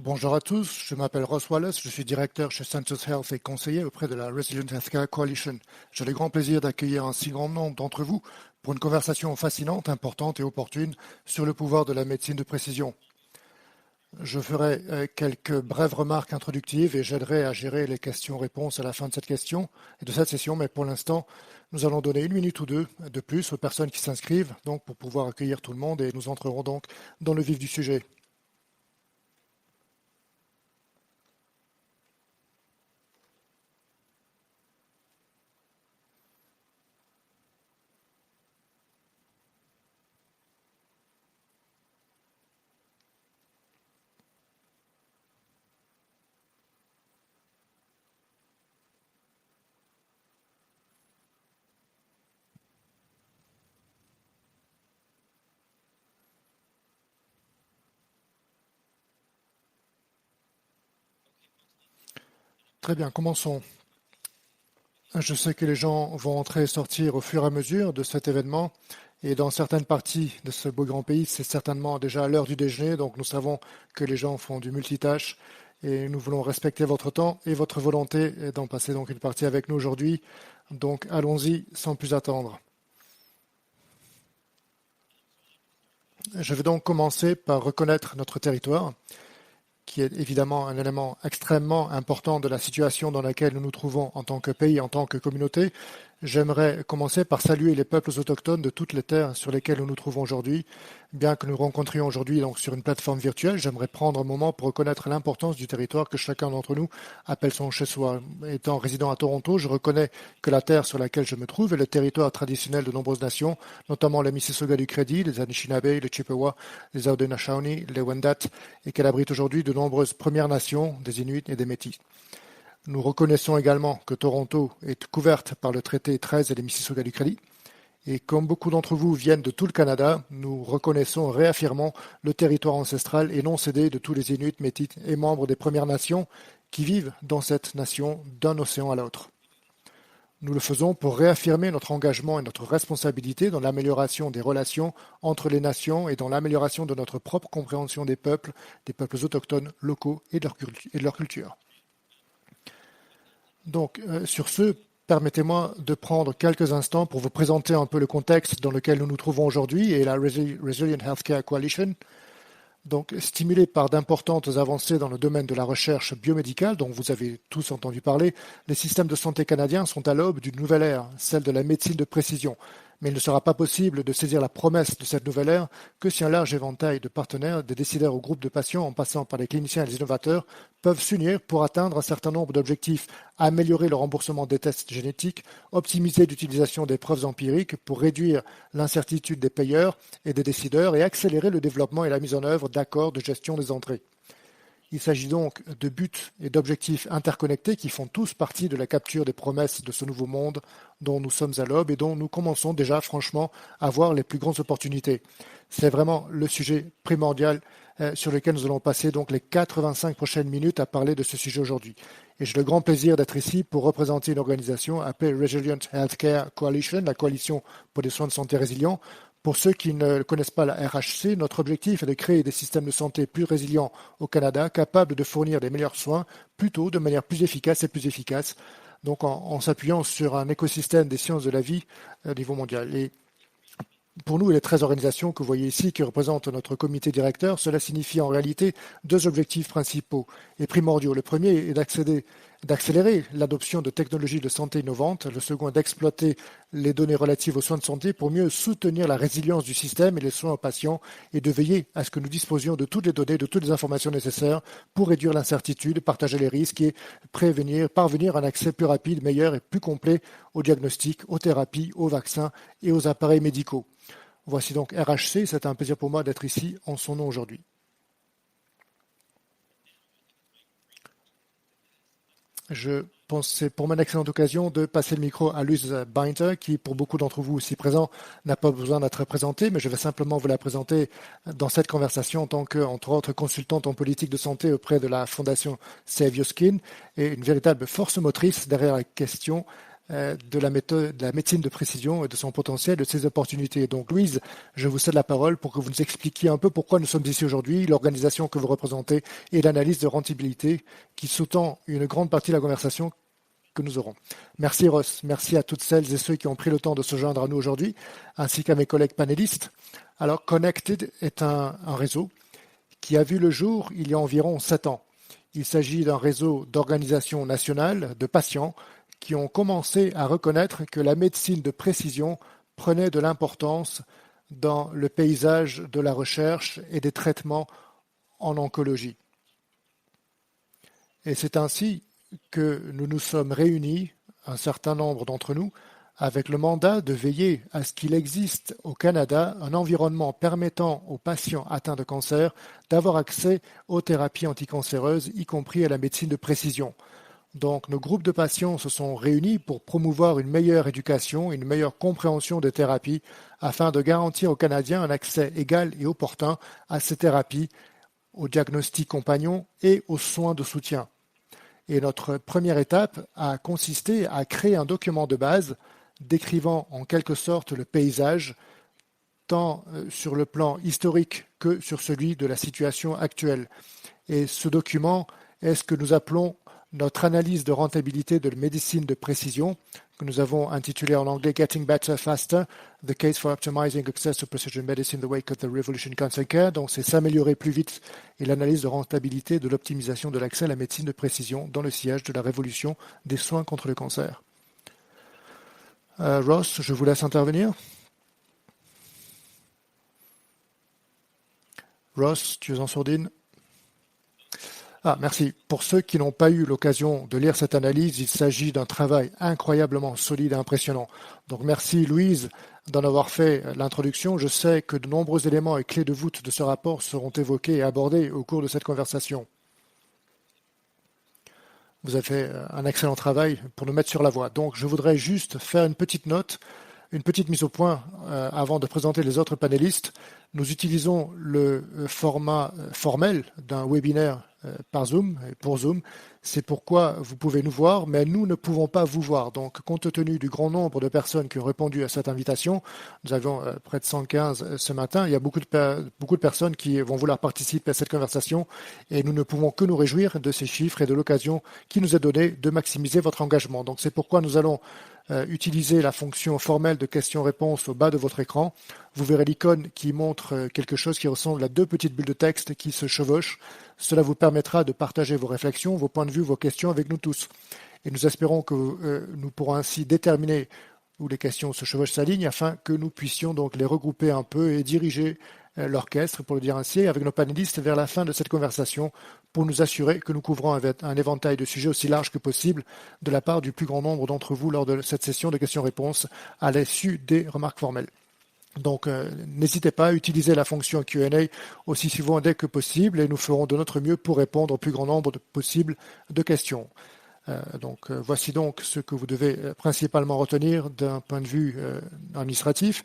Bonjour à tous, je m'appelle Ross Wallace, je suis directeur chez Census Health et conseiller auprès de la Resilient Healthcare Coalition. J'ai le grand plaisir d'accueillir un si grand nombre d'entre vous pour une conversation fascinante, importante et opportune sur le pouvoir de la médecine de précision. Je ferai quelques brèves remarques introductives et j'aiderai à gérer les questions-réponses à la fin de cette session, mais pour l'instant, nous allons donner 1 minute ou 2 de plus aux personnes qui s'inscrivent, donc pour pouvoir accueillir tout le monde et nous entrerons donc dans le vif du sujet. Très bien, commençons. Je sais que les gens vont entrer et sortir au fur et à mesure de cet événement. Et dans certaines parties de ce beau grand pays, c'est certainement déjà l'heure du déjeuner. Donc nous savons que les gens font du multitâche. Et nous voulons respecter votre temps et votre volonté d'en passer donc une partie avec nous aujourd'hui. Donc allons-y sans plus attendre. Je vais donc commencer par reconnaître notre territoire, qui est évidemment un élément extrêmement important de la situation dans laquelle nous nous trouvons en tant que pays, en tant que communauté. J'aimerais commencer par saluer les peuples autochtones de toutes les terres sur lesquelles nous nous trouvons aujourd'hui. Bien que nous rencontrions aujourd'hui donc sur une plateforme virtuelle, j'aimerais prendre un moment pour reconnaître l'importance du territoire que chacun d'entre nous appelle son chez-soi. Étant résident à Toronto, je reconnais que la terre sur laquelle je me trouve est le territoire traditionnel de nombreuses nations, notamment les Mississauga du Crédit, les Anishinaabe, les Chippewa, les Haudenosaunee, les Wendat, et qu'elle abrite aujourd'hui de nombreuses Premières Nations, des Inuits et des Métis. Nous reconnaissons également que Toronto est couverte par le traité 13 et les Mississauga du Crédit. Et comme beaucoup d'entre vous viennent de tout le Canada, nous reconnaissons et réaffirmons le territoire ancestral et non cédé de tous les Inuits, Métis et membres des Premières Nations qui vivent dans cette nation d'un océan à l'autre. Nous le faisons pour réaffirmer notre engagement et notre responsabilité dans l'amélioration des relations entre les nations et dans l'amélioration de notre propre compréhension des peuples autochtones locaux et de leur culture. Donc, sur ce, permettez-moi de prendre quelques instants pour vous présenter un peu le contexte dans lequel nous nous trouvons aujourd'hui et la Resilient Healthcare Coalition. Donc, stimulée par d'importantes avancées dans le domaine de la recherche biomédicale, dont vous avez tous entendu parler, les systèmes de santé canadiens sont à l'aube d'une nouvelle ère, celle de la médecine de précision. Mais il ne sera pas possible de saisir la promesse de cette nouvelle ère que si un large éventail de partenaires, des décideurs ou groupes de patients, en passant par les cliniciens et les innovateurs, peuvent s'unir pour atteindre un certain nombre d'objectifs, améliorer le remboursement des tests génétiques, optimiser l'utilisation des preuves empiriques pour réduire l'incertitude des payeurs et des décideurs et accélérer le développement et la mise en œuvre d'accords de gestion des entrées. Il s'agit donc de buts et d'objectifs interconnectés qui font tous partie de la capture des promesses de ce nouveau monde dont nous sommes à l'aube et dont nous commençons déjà franchement à voir les plus grandes opportunités. C'est vraiment le sujet primordial sur lequel nous allons passer donc les 85 prochaines minutes à parler de ce sujet aujourd'hui. Et j'ai le grand plaisir d'être ici pour représenter une organisation appelée Resilient Healthcare Coalition, la coalition pour des soins de santé résilients. Pour ceux qui ne connaissent pas la RHC, notre objectif est de créer des systèmes de santé plus résilients au Canada, capables de fournir des meilleurs soins, plutôt de manière plus efficace et plus efficace, donc en s'appuyant sur un écosystème des sciences de la vie au niveau mondial. Et pour nous et les 13 organisations que vous voyez ici qui représentent notre comité directeur, cela signifie en réalité 2 objectifs principaux et primordiaux. Le premier est d'accélérer l'adoption de technologies de santé innovantes. Le second est d'exploiter les données relatives aux soins de santé pour mieux soutenir la résilience du système et les soins aux patients et de veiller à ce que nous disposions de toutes les données, de toutes les informations nécessaires pour réduire l'incertitude, partager les risques et parvenir à un accès plus rapide, meilleur et plus complet aux diagnostics, aux thérapies, aux vaccins et aux appareils médicaux. Voici donc RHC, c'est un plaisir pour moi d'être ici en son nom aujourd'hui. Je pense que c'est pour moi une excellente occasion de passer le micro à Luz Binder, qui, pour beaucoup d'entre vous aussi présents, n'a pas besoin d'être présentée, mais je vais simplement vous la présenter dans cette conversation en tant que, entre autres, consultante en politique de santé auprès de la fondation Save Your Skin et une véritable force motrice derrière la question de la méthode, de la médecine de précision et de son potentiel, de ses opportunités. Donc Louise, je vous cède la parole pour que vous nous expliquiez un peu pourquoi nous sommes ici aujourd'hui, l'organisation que vous représentez et l'analyse de rentabilité qui sous-tend une grande partie de la conversation que nous aurons. Merci Ross, merci à toutes celles et ceux qui ont pris le temps de se joindre à nous aujourd'hui, ainsi qu'à mes collègues panélistes. Alors Connected est un réseau qui a vu le jour il y a environ 7 ans. Il s'agit d'un réseau d'organisations nationales de patients qui ont commencé à reconnaître que la médecine de précision prenait de l'importance dans le paysage de la recherche et des traitements en oncologie. Et c'est ainsi que nous nous sommes réunis, un certain nombre d'entre nous, avec le mandat de veiller à ce qu'il existe au Canada un environnement permettant aux patients atteints de cancer d'avoir accès aux thérapies anticancéreuses, y compris à la médecine de précision. Donc nos groupes de patients se sont réunis pour promouvoir une meilleure éducation, une meilleure compréhension des thérapies, afin de garantir aux Canadiens un accès égal et opportun à ces thérapies, aux diagnostics compagnons et aux soins de soutien. Et notre première étape a consisté à créer un document de base décrivant en quelque sorte le paysage, tant sur le plan historique que sur celui de la situation actuelle. Et ce document est ce que nous appelons notre analyse de rentabilité de la médecine de précision, que nous avons intitulé en anglais Getting Better Faster, The Case for Optimizing Access to Precision Medicine in the Wake of the Revolution in Cancer Care. Donc c'est s'améliorer plus vite et l'analyse de rentabilité de l'optimisation de l'accès à la médecine de précision dans le sillage de la révolution des soins contre le cancer. Ross, je vous laisse intervenir. Ross, tu es en sourdine? Merci. Pour ceux qui n'ont pas eu l'occasion de lire cette analyse, il s'agit d'un travail incroyablement solide et impressionnant. Donc merci Louise d'en avoir fait l'introduction. Je sais que de nombreux éléments et clés de voûte de ce rapport seront évoqués et abordés au cours de cette conversation. Vous avez fait un excellent travail pour nous mettre sur la voie. Donc je voudrais juste faire une petite note, une petite mise au point avant de présenter les autres panélistes. Nous utilisons le format formel d'un webinaire par Zoom, et pour Zoom. C'est pourquoi vous pouvez nous voir, mais nous ne pouvons pas vous voir. Donc, compte tenu du grand nombre de personnes qui ont répondu à cette invitation, nous avions près de 115 ce matin, il y a beaucoup de personnes qui vont vouloir participer à cette conversation et nous ne pouvons que nous réjouir de ces chiffres et de l'occasion qui nous est donnée de maximiser votre engagement. Donc, c'est pourquoi nous allons utilisez la fonction formelle de questions-réponses au bas de votre écran. Vous verrez l'icône qui montre quelque chose qui ressemble à 2 petites bulles de texte qui se chevauchent. Cela vous permettra de partager vos réflexions, vos points de vue, vos questions avec nous tous. Et nous espérons que nous pourrons ainsi déterminer où les questions se chevauchent sa ligne afin que nous puissions donc les regrouper un peu et diriger l'orchestre, pour le dire ainsi, avec nos panélistes vers la fin de cette conversation pour nous assurer que nous couvrons un éventail de sujets aussi large que possible de la part du plus grand nombre d'entre vous lors de cette session de questions-réponses à l'issue des remarques formelles. Donc n'hésitez pas à utiliser la fonction Q&A aussi souvent dès que possible et nous ferons de notre mieux pour répondre au plus grand nombre possible de questions. Voici donc ce que vous devez principalement retenir d'un point de vue administratif.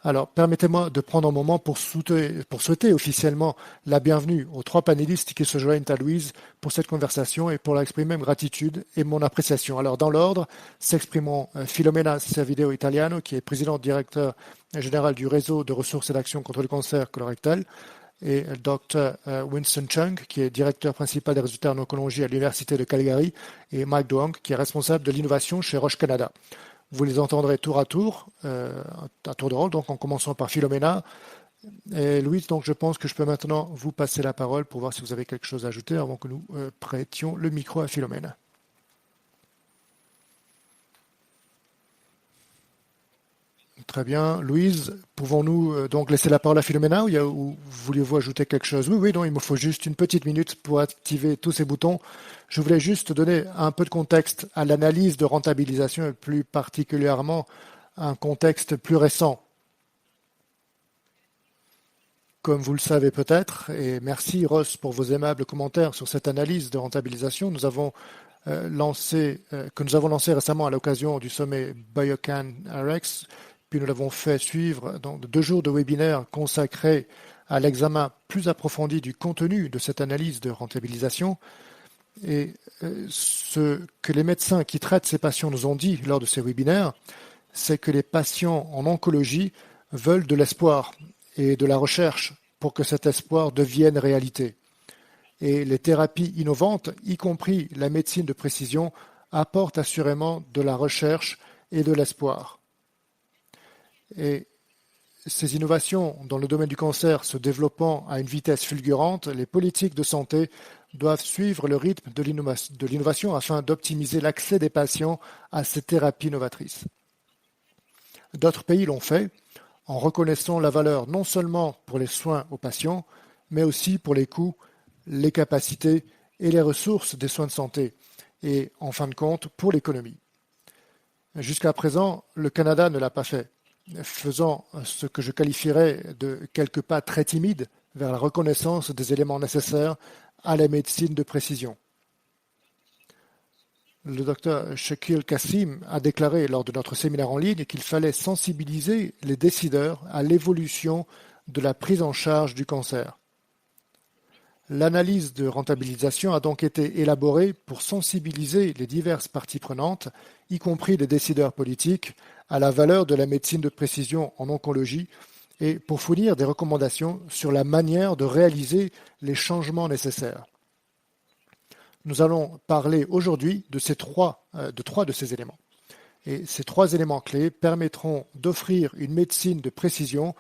Alors, permettez-moi de prendre un moment pour souhaiter officiellement la bienvenue aux 3 panélistes qui se joignent à Louise pour cette conversation et pour leur exprimer ma gratitude et mon appréciation. Alors, dans l'ordre, s'exprimons Filomena Servideo Italiano, qui est présidente directeur général du réseau de ressources et d'action contre le cancer colorectal, et Dr. Winston Chung, qui est directeur principal des résultats en oncologie à l'Université de Calgary, et Mike Doang, qui est responsable de l'innovation chez Roche Canada. Vous les entendrez tour à tour de rôle, donc en commençant par Philomena. Et Louise, donc je pense que je peux maintenant vous passer la parole pour voir si vous avez quelque chose à ajouter avant que nous prêtions le micro à Philomena. Très bien. Louise, pouvons-nous donc laisser la parole à Philomena ou vouliez-vous ajouter quelque chose? Oui, non, il me faut juste une petite minute pour activer tous ces boutons. Je voulais juste donner un peu de contexte à l'analyse de rentabilisation et plus particulièrement un contexte plus récent. Comme vous le savez peut-être, et merci Ross pour vos aimables commentaires sur cette analyse de rentabilisation, nous avons lancé récemment à l'occasion du sommet Biocan RX. Puis nous l'avons fait suivre dans 2 jours de webinaire consacrés à l'examen plus approfondi du contenu de cette analyse de rentabilisation. Et ce que les médecins qui traitent ces patients nous ont dit lors de ces webinaires, c'est que les patients en oncologie veulent de l'espoir et de la recherche pour que cet espoir devienne réalité. Et les thérapies innovantes, y compris la médecine de précision, apportent assurément de la recherche et de l'espoir. Et ces innovations dans le domaine du cancer se développant à une vitesse fulgurante, les politiques de santé doivent suivre le rythme de l'innovation afin d'optimiser l'accès des patients à ces thérapies novatrices. D'autres pays l'ont fait en reconnaissant la valeur non seulement pour les soins aux patients, mais aussi pour les coûts, les capacités et les ressources des soins de santé, et en fin de compte pour l'économie. Jusqu'à présent, le Canada ne l'a pas fait, faisant ce que je qualifierais de quelques pas très timides vers la reconnaissance des éléments nécessaires à la médecine de précision. Le docteur Shakil Kassim a déclaré lors de notre séminaire en ligne qu'il fallait sensibiliser les décideurs à l'évolution de la prise en charge du cancer. L'analyse de rentabilisation a donc été élaborée pour sensibiliser les diverses parties prenantes, y compris les décideurs politiques, à la valeur de la médecine de précision en oncologie et pour fournir des recommandations sur la manière de réaliser les changements nécessaires. Nous allons parler aujourd'hui de trois de ces éléments. Et ces trois éléments clés permettront d'offrir une médecine de précision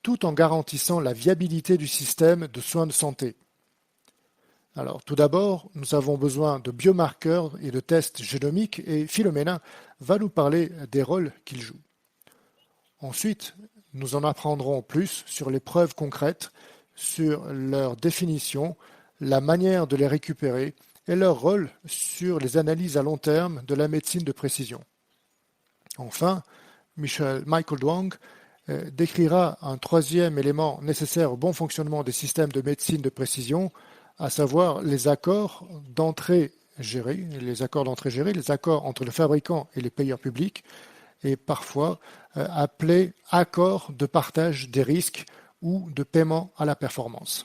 tout en garantissant la viabilité du système de soins de santé. Alors, tout d'abord, nous avons besoin de biomarqueurs et de tests génomiques et Philomena va nous parler des rôles qu'ils jouent. Ensuite, nous en apprendrons plus sur les preuves concrètes, sur leur définition, la manière de les récupérer et leur rôle sur les analyses à long terme de la médecine de précision. Enfin, Michael Duong décrira un troisième élément nécessaire au bon fonctionnement des systèmes de médecine de précision, à savoir les accords d'entrée gérés, les accords entre le fabricant et les payeurs publics, et parfois appelés accords de partage des risques ou de paiement à la performance.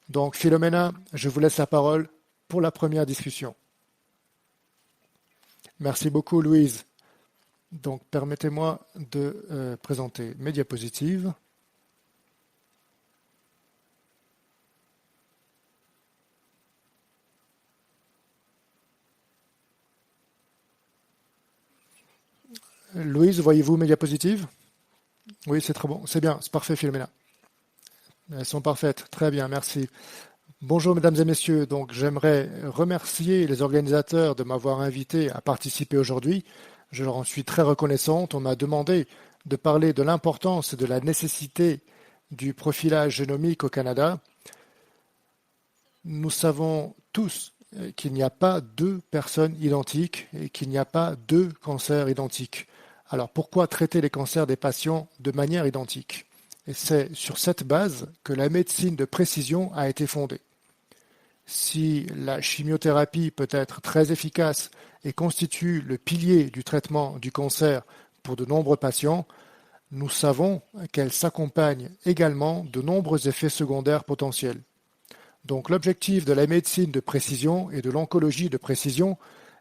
Donc Philomena, je vous laisse la parole pour la première discussion. Merci beaucoup Louise. Donc permettez-moi de présenter mes diapositives. Louise, voyez-vous mes diapositives? Oui, c'est très bon. C'est bien, c'est parfait Philomena. Elles sont parfaites. Très bien, merci. Bonjour mesdames et messieurs, donc j'aimerais remercier les organisateurs de m'avoir invité à participer aujourd'hui. Je leur en suis très reconnaissante. On m'a demandé de parler de l'importance et de la nécessité du profilage génomique au Canada. Nous savons tous qu'il n'y a pas deux personnes identiques et qu'il n'y a pas deux cancers identiques. Alors pourquoi traiter les cancers des patients de manière identique? Et c'est sur cette base que la médecine de précision a été fondée. Si la chimiothérapie peut être très efficace et constitue le pilier du traitement du cancer pour de nombreux patients, nous savons qu'elle s'accompagne également de nombreux effets secondaires potentiels. Donc l'objectif de la médecine de précision et de l'oncologie de précision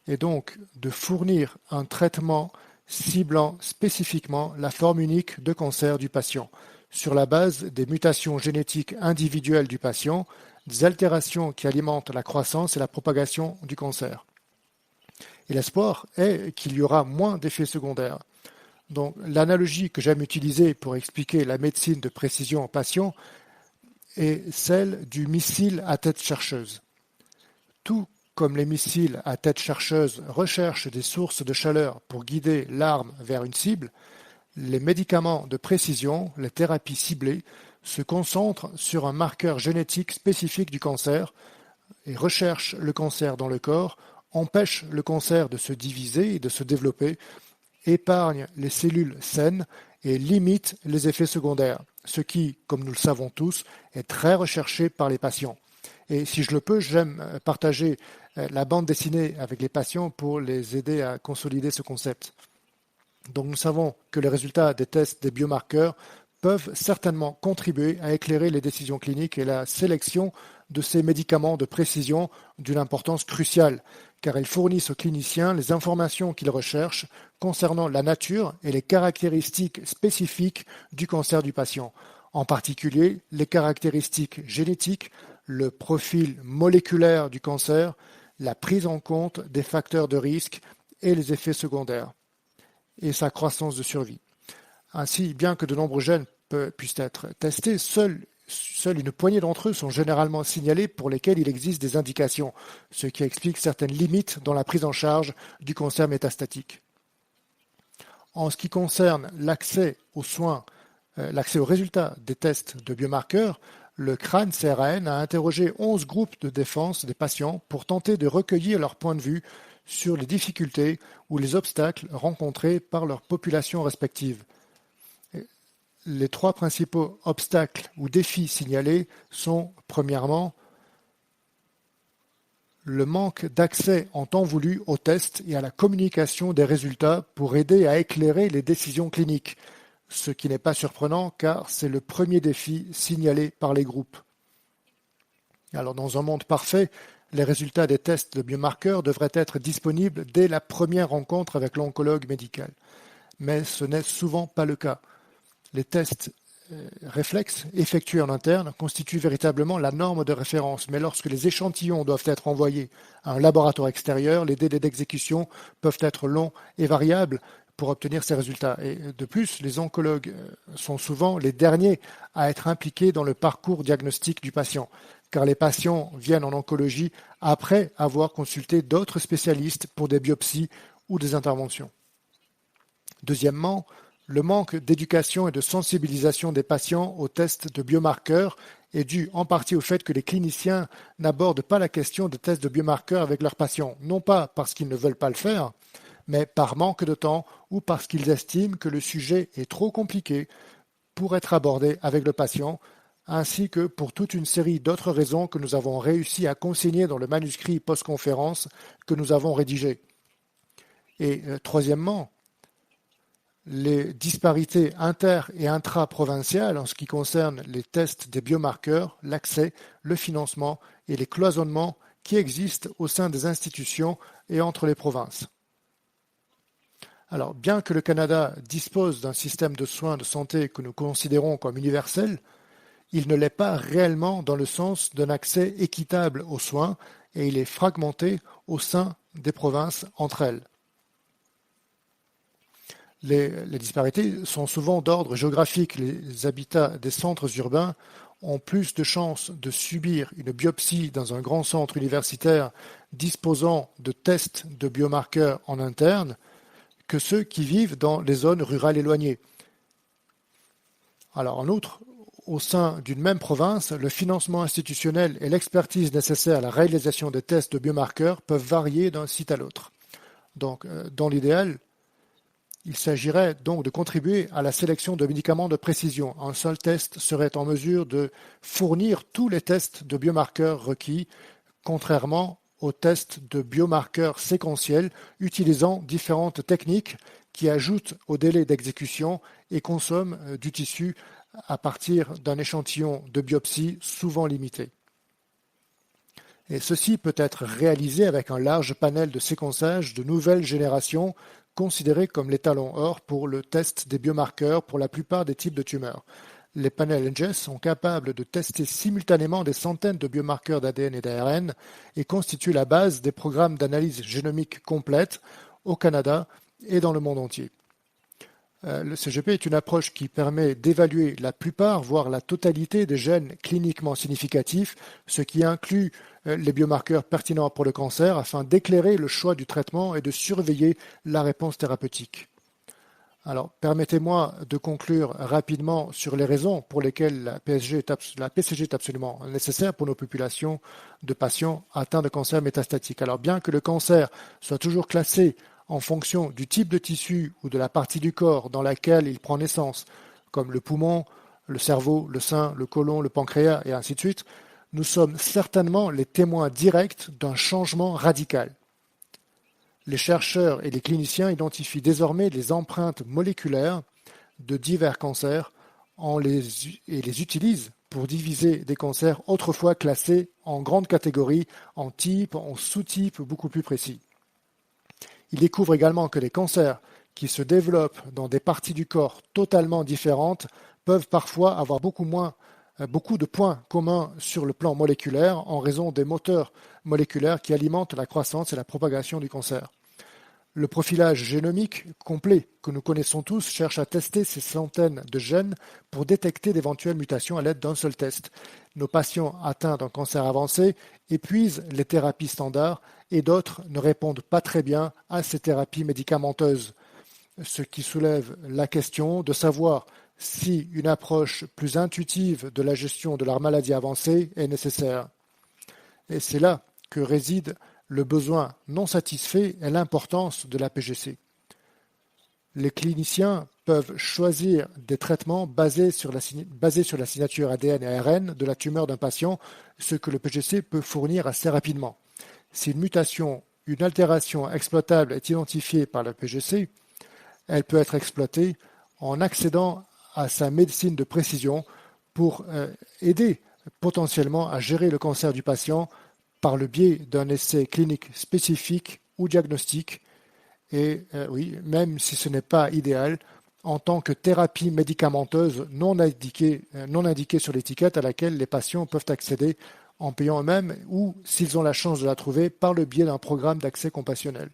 est donc de fournir un traitement ciblant spécifiquement la forme unique de cancer du patient, sur la base des mutations génétiques individuelles du patient, des altérations qui alimentent la croissance et la propagation du cancer. Et l'espoir est qu'il y aura moins d'effets secondaires. Donc l'analogie que j'aime utiliser pour expliquer la médecine de précision en patients est celle du missile à tête chercheuse. Tout comme les missiles à tête chercheuse recherchent des sources de chaleur pour guider l'arme vers une cible, les médicaments de précision, les thérapies ciblées, se concentrent sur un marqueur génétique spécifique du cancer et recherchent le cancer dans le corps, empêchent le cancer de se diviser et de se développer, épargnent les cellules saines et limitent les effets secondaires, ce qui, comme nous le savons tous, est très recherché par les patients. Et si je le peux, j'aime partager la bande dessinée avec les patients pour les aider à consolider ce concept. Donc nous savons que les résultats des tests des biomarqueurs peuvent certainement contribuer à éclairer les décisions cliniques et la sélection de ces médicaments de précision d'une importance cruciale, car ils fournissent aux cliniciens les informations qu'ils recherchent concernant la nature et les caractéristiques spécifiques du cancer du patient, en particulier les caractéristiques génétiques, le profil moléculaire du cancer, la prise en compte des facteurs de risque et les effets secondaires, et sa croissance de survie. Ainsi, bien que de nombreux gènes puissent être testés, seule une poignée d'entre eux sont généralement signalés pour lesquels il existe des indications, ce qui explique certaines limites dans la prise en charge du cancer métastatique. En ce qui concerne l'accès aux soins, l'accès aux résultats des tests de biomarqueurs, le CRAN CRAN a interrogé 11 groupes de défense des patients pour tenter de recueillir leur point de vue sur les difficultés ou les obstacles rencontrés par leur population respective. Les 3 principaux obstacles ou défis signalés sont, premièrement, le manque d'accès en temps voulu aux tests et à la communication des résultats pour aider à éclairer les décisions cliniques, ce qui n'est pas surprenant car c'est le premier défi signalé par les groupes. Alors, dans un monde parfait, les résultats des tests de biomarqueurs devraient être disponibles dès la première rencontre avec l'oncologue médical. Mais ce n'est souvent pas le cas. Les tests réflexes effectués en interne constituent véritablement la norme de référence, mais lorsque les échantillons doivent être envoyés à un laboratoire extérieur, les délais d'exécution peuvent être longs et variables pour obtenir ces résultats. Et de plus, les oncologues sont souvent les derniers à être impliqués dans le parcours diagnostique du patient, car les patients viennent en oncologie après avoir consulté d'autres spécialistes pour des biopsies ou des interventions. Deuxièmement, le manque d'éducation et de sensibilisation des patients aux tests de biomarqueurs est dû en partie au fait que les cliniciens n'abordent pas la question des tests de biomarqueurs avec leurs patients, non pas parce qu'ils ne veulent pas le faire, mais par manque de temps ou parce qu'ils estiment que le sujet est trop compliqué pour être abordé avec le patient, ainsi que pour toute une série d'autres raisons que nous avons réussi à consigner dans le manuscrit post-conférence que nous avons rédigé. Et troisièmement, les disparités inter- et intra-provinciales en ce qui concerne les tests des biomarqueurs, l'accès, le financement et les cloisonnements qui existent au sein des institutions et entre les provinces. Alors, bien que le Canada dispose d'un système de soins de santé que nous considérons comme universel, il ne l'est pas réellement dans le sens d'un accès équitable aux soins et il est fragmenté au sein des provinces entre elles. Les disparités sont souvent d'ordre géographique. Les habitats des centres urbains ont plus de chances de subir une biopsie dans un grand centre universitaire disposant de tests de biomarqueurs en interne que ceux qui vivent dans les zones rurales éloignées. Alors, en outre, au sein d'une même province, le financement institutionnel et l'expertise nécessaire à la réalisation des tests de biomarqueurs peuvent varier d'un site à l'autre. Donc, dans l'idéal, il s'agirait donc de contribuer à la sélection de médicaments de précision. Un seul test serait en mesure de fournir tous les tests de biomarqueurs requis, contrairement aux tests de biomarqueurs séquentiels utilisant différentes techniques qui ajoutent au délai d'exécution et consomment du tissu à partir d'un échantillon de biopsie souvent limité. Et ceci peut être réalisé avec un large panel de séquençage de nouvelle génération considérés comme l'étalon or pour le test des biomarqueurs pour la plupart des types de tumeurs. Les panels NGS sont capables de tester simultanément des centaines de biomarqueurs d'ADN et d'ARN et constituent la base des programmes d'analyse génomique complète au Canada et dans le monde entier. Le CGP est une approche qui permet d'évaluer la plupart, voire la totalité des gènes cliniquement significatifs, ce qui inclut les biomarqueurs pertinents pour le cancer afin d'éclairer le choix du traitement et de surveiller la réponse thérapeutique. Alors, permettez-moi de conclure rapidement sur les raisons pour lesquelles la PCG est absolument nécessaire pour nos populations de patients atteints de cancer métastatique. Alors, bien que le cancer soit toujours classé en fonction du type de tissu ou de la partie du corps dans laquelle il prend naissance, comme le poumon, le cerveau, le sein, le côlon, le pancréas et ainsi de suite, nous sommes certainement les témoins directs d'un changement radical. Les chercheurs et les cliniciens identifient désormais les empreintes moléculaires de divers cancers et les utilisent pour diviser des cancers autrefois classés en grandes catégories, en types, en sous-types beaucoup plus précis. Il découvre également que les cancers qui se développent dans des parties du corps totalement différentes peuvent parfois avoir beaucoup de points communs sur le plan moléculaire en raison des moteurs moléculaires qui alimentent la croissance et la propagation du cancer. Le profilage génomique complet que nous connaissons tous cherche à tester ces centaines de gènes pour détecter d'éventuelles mutations à l'aide d'un seul test. Nos patients atteints d'un cancer avancé épuisent les thérapies standards et d'autres ne répondent pas très bien à ces thérapies médicamenteuses, ce qui soulève la question de savoir si une approche plus intuitive de la gestion de leur maladie avancée est nécessaire. Et c'est là que réside le besoin non satisfait et l'importance de la PGC. Les cliniciens peuvent choisir des traitements basés sur la signature ADN et ARN de la tumeur d'un patient, ce que le PGC peut fournir assez rapidement. Si une mutation, une altération exploitable est identifiée par le PGC, elle peut être exploitée en accédant à sa médecine de précision pour aider potentiellement à gérer le cancer du patient par le biais d'un essai clinique spécifique ou diagnostique, et oui, même si ce n'est pas idéal, en tant que thérapie médicamenteuse non indiquée sur l'étiquette à laquelle les patients peuvent accéder en payant eux-mêmes ou, s'ils ont la chance de la trouver, par le biais d'un programme d'accès compassionnel.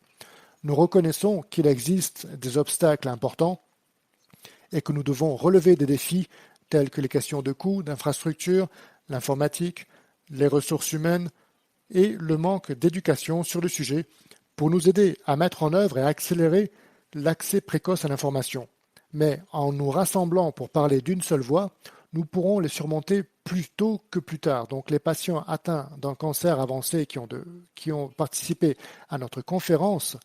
Nous reconnaissons qu'il existe des obstacles importants et que nous devons relever des défis tels que les questions de coûts, d'infrastructures, l'informatique, les ressources humaines, et le manque d'éducation sur le sujet pour nous aider à mettre en œuvre et à accélérer l'accès précoce à l'information. Mais en nous rassemblant pour parler d'une seule voix, nous pourrons les surmonter plus tôt que plus tard. Donc les patients atteints d'un cancer avancé qui ont participé à notre conférence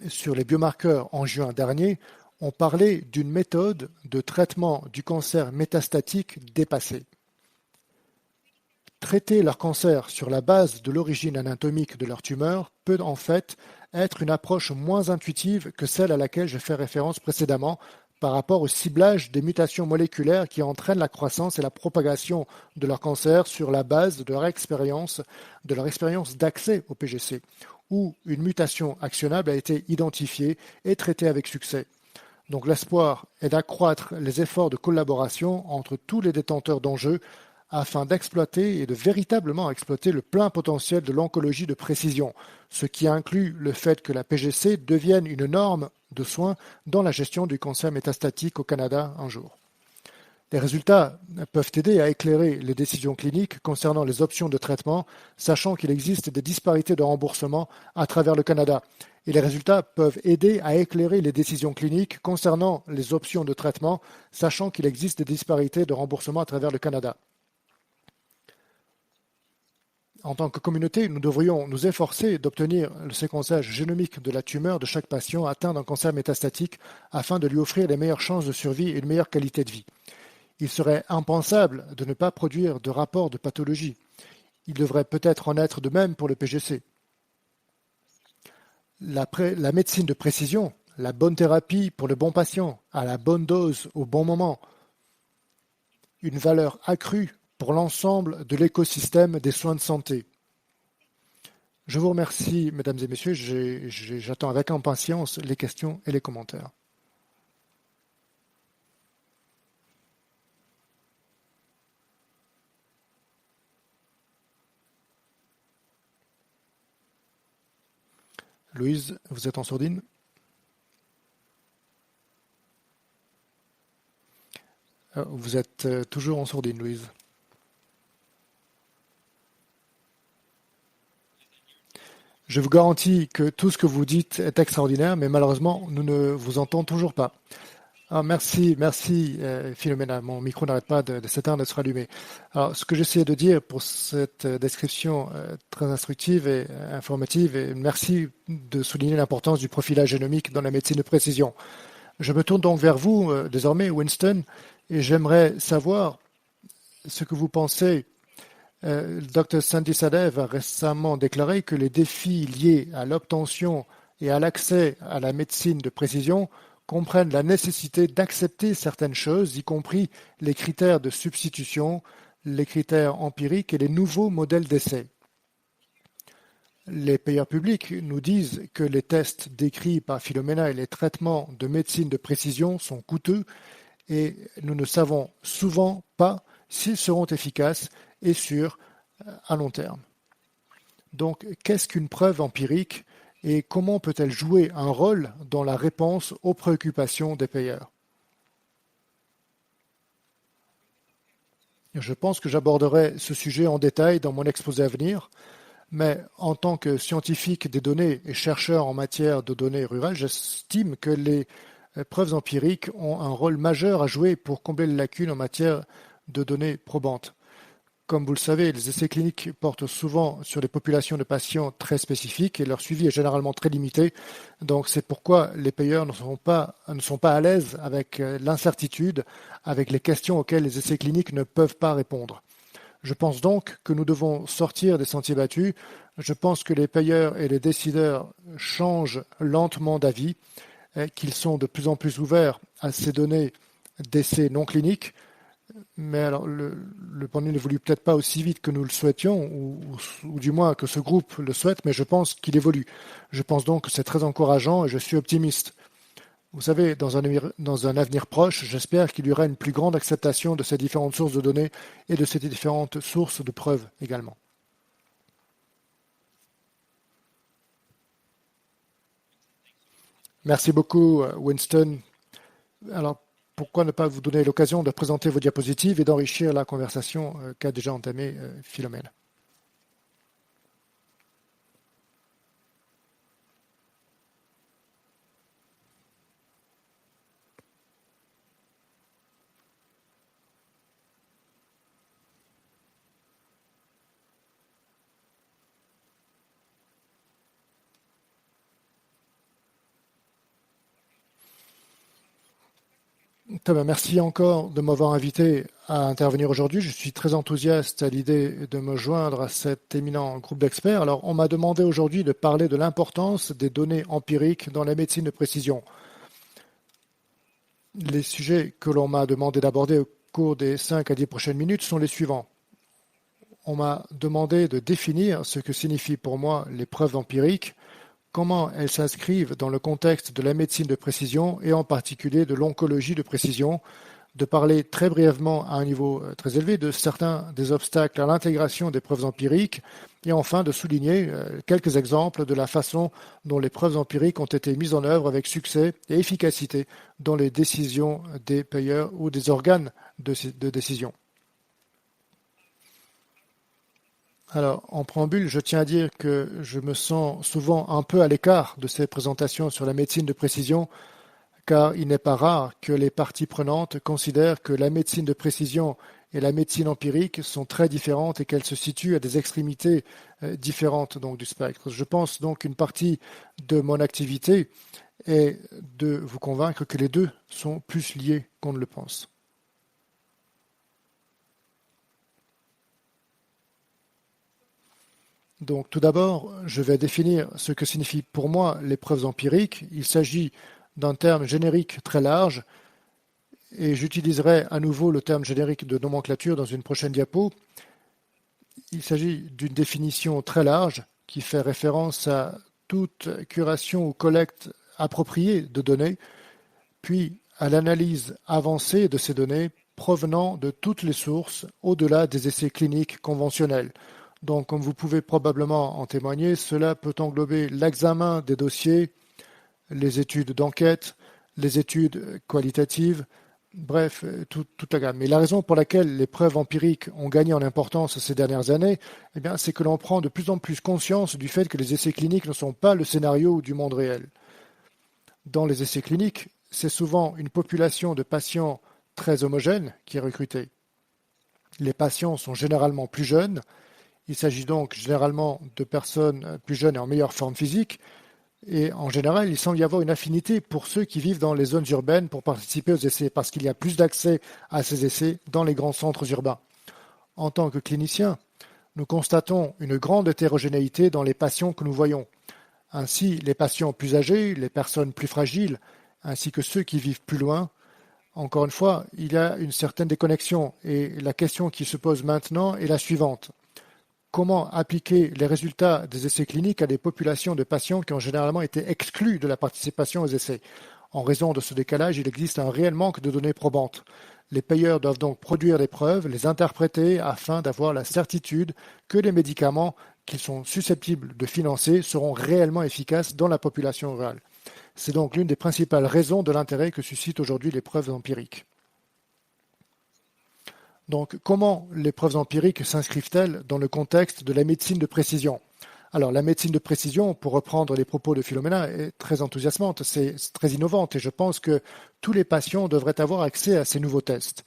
sur les biomarqueurs en juin dernier ont parlé d'une méthode de traitement du cancer métastatique dépassée. Traiter leur cancer sur la base de l'origine anatomique de leur tumeur peut en fait être une approche moins intuitive que celle à laquelle j'ai fait référence précédemment par rapport au ciblage des mutations moléculaires qui entraînent la croissance et la propagation de leur cancer sur la base de leur expérience d'accès au PGC, où une mutation actionnable a été identifiée et traitée avec succès. Donc l'espoir est d'accroître les efforts de collaboration entre tous les détenteurs d'enjeux afin d'exploiter et de véritablement exploiter le plein potentiel de l'oncologie de précision, ce qui inclut le fait que la PGC devienne une norme de soins dans la gestion du cancer métastatique au Canada un jour. Les résultats peuvent aider à éclairer les décisions cliniques concernant les options de traitement, sachant qu'il existe des disparités de remboursement à travers le Canada. Et les résultats peuvent aider à éclairer les décisions cliniques concernant les options de traitement, sachant qu'il existe des disparités de remboursement à travers le Canada. En tant que communauté, nous devrions nous efforcer d'obtenir le séquençage génomique de la tumeur de chaque patient atteint d'un cancer métastatique afin de lui offrir les meilleures chances de survie et une meilleure qualité de vie. Il serait impensable de ne pas produire de rapport de pathologie. Il devrait peut-être en être de même pour le PGC. La médecine de précision, la bonne thérapie pour le bon patient, à la bonne dose, au bon moment, une valeur accrue pour l'ensemble de l'écosystème des soins de santé. Je vous remercie, mesdames et messieurs. J'attends avec impatience les questions et les commentaires. Louise, vous êtes en sourdine? Vous êtes toujours en sourdine, Louise. Je vous garantis que tout ce que vous dites est extraordinaire, mais malheureusement, nous ne vous entendons toujours pas. Ah, merci, Philomena. Mon micro n'arrête pas de s'éteindre et de se rallumer. Alors, ce que j'essayais de dire pour cette description très instructive et informative, et merci de souligner l'importance du profilage génomique dans la médecine de précision. Je me tourne donc vers vous, désormais, Winston, et j'aimerais savoir ce que vous pensez. Dr Sandy Sadev a récemment déclaré que les défis liés à l'obtention et à l'accès à la médecine de précision comprennent la nécessité d'accepter certaines choses, y compris les critères de substitution, les critères empiriques et les nouveaux modèles d'essai. Les payeurs publics nous disent que les tests décrits par Philomena et les traitements de médecine de précision sont coûteux et nous ne savons souvent pas s'ils seront efficaces et sûrs à long terme. Donc, qu'est-ce qu'une preuve empirique et comment peut-elle jouer un rôle dans la réponse aux préoccupations des payeurs? Je pense que j'aborderai ce sujet en détail dans mon exposé à venir, mais en tant que scientifique des données et chercheur en matière de données rurales, j'estime que les preuves empiriques ont un rôle majeur à jouer pour combler les lacunes en matière de données probantes. Comme vous le savez, les essais cliniques portent souvent sur des populations de patients très spécifiques et leur suivi est généralement très limité. Donc c'est pourquoi les payeurs ne sont pas à l'aise avec l'incertitude, avec les questions auxquelles les essais cliniques ne peuvent pas répondre. Je pense donc que nous devons sortir des sentiers battus. Je pense que les payeurs et les décideurs changent lentement d'avis, qu'ils sont de plus en plus ouverts à ces données d'essais non cliniques. Mais alors, le pendule n'évolue peut-être pas aussi vite que nous le souhaitions, ou du moins que ce groupe le souhaite, mais je pense qu'il évolue. Je pense donc que c'est très encourageant et je suis optimiste. Vous savez, dans un avenir proche, j'espère qu'il y aura une plus grande acceptation de ces différentes sources de données et de ces différentes sources de preuves également. Merci beaucoup, Winston. Alors, pourquoi ne pas vous donner l'occasion de présenter vos diapositives et d'enrichir la conversation qu'a déjà entamée Philomène. Merci encore de m'avoir invité à intervenir aujourd'hui. Je suis très enthousiaste à l'idée de me joindre à cet éminent groupe d'experts. Alors, on m'a demandé aujourd'hui de parler de l'importance des données empiriques dans la médecine de précision. Les sujets que l'on m'a demandé d'aborder au cours des 5 à 10 prochaines minutes sont les suivants. On m'a demandé de définir ce que signifient pour moi les preuves empiriques, comment elles s'inscrivent dans le contexte de la médecine de précision et en particulier de l'oncologie de précision, de parler très brièvement à un niveau très élevé de certains des obstacles à l'intégration des preuves empiriques et enfin de souligner quelques exemples de la façon dont les preuves empiriques ont été mises en œuvre avec succès et efficacité dans les décisions des payeurs ou des organes de décision. Alors, en préambule, je tiens à dire que je me sens souvent un peu à l'écart de ces présentations sur la médecine de précision, car il n'est pas rare que les parties prenantes considèrent que la médecine de précision et la médecine empirique sont très différentes et qu'elles se situent à des extrémités différentes donc, du spectre. Je pense donc qu'une partie de mon activité est de vous convaincre que les deux sont plus liés qu'on ne le pense. Donc tout d'abord, je vais définir ce que signifient pour moi les preuves empiriques. Il s'agit d'un terme générique très large et j'utiliserai à nouveau le terme générique de nomenclature dans une prochaine diapo. Il s'agit d'une définition très large qui fait référence à toute curation ou collecte appropriée de données, puis à l'analyse avancée de ces données provenant de toutes les sources au-delà des essais cliniques conventionnels. Donc, comme vous pouvez probablement en témoigner, cela peut englober l'examen des dossiers, les études d'enquête, les études qualitatives, bref, toute la gamme. Mais la raison pour laquelle les preuves empiriques ont gagné en importance ces dernières années, eh bien, c'est que l'on prend de plus en plus conscience du fait que les essais cliniques ne sont pas le scénario du monde réel. Dans les essais cliniques, c'est souvent une population de patients très homogène qui est recrutée. Les patients sont généralement plus jeunes. Il s'agit donc généralement de personnes plus jeunes et en meilleure forme physique. Et en général, il semble y avoir une affinité pour ceux qui vivent dans les zones urbaines pour participer aux essais, parce qu'il y a plus d'accès à ces essais dans les grands centres urbains. En tant que cliniciens, nous constatons une grande hétérogénéité dans les patients que nous voyons. Ainsi, les patients plus âgés, les personnes plus fragiles, ainsi que ceux qui vivent plus loin, encore une fois, il y a une certaine déconnexion. Et la question qui se pose maintenant est la suivante. Comment appliquer les résultats des essais cliniques à des populations de patients qui ont généralement été exclus de la participation aux essais? En raison de ce décalage, il existe un réel manque de données probantes. Les payeurs doivent donc produire des preuves, les interpréter afin d'avoir la certitude que les médicaments qu'ils sont susceptibles de financer seront réellement efficaces dans la population rurale. C'est donc l'une des principales raisons de l'intérêt que suscitent aujourd'hui les preuves empiriques. Donc, comment les preuves empiriques s'inscrivent-elles dans le contexte de la médecine de précision? Alors, la médecine de précision, pour reprendre les propos de Philomena, est très enthousiasmante, c'est très innovante et je pense que tous les patients devraient avoir accès à ces nouveaux tests.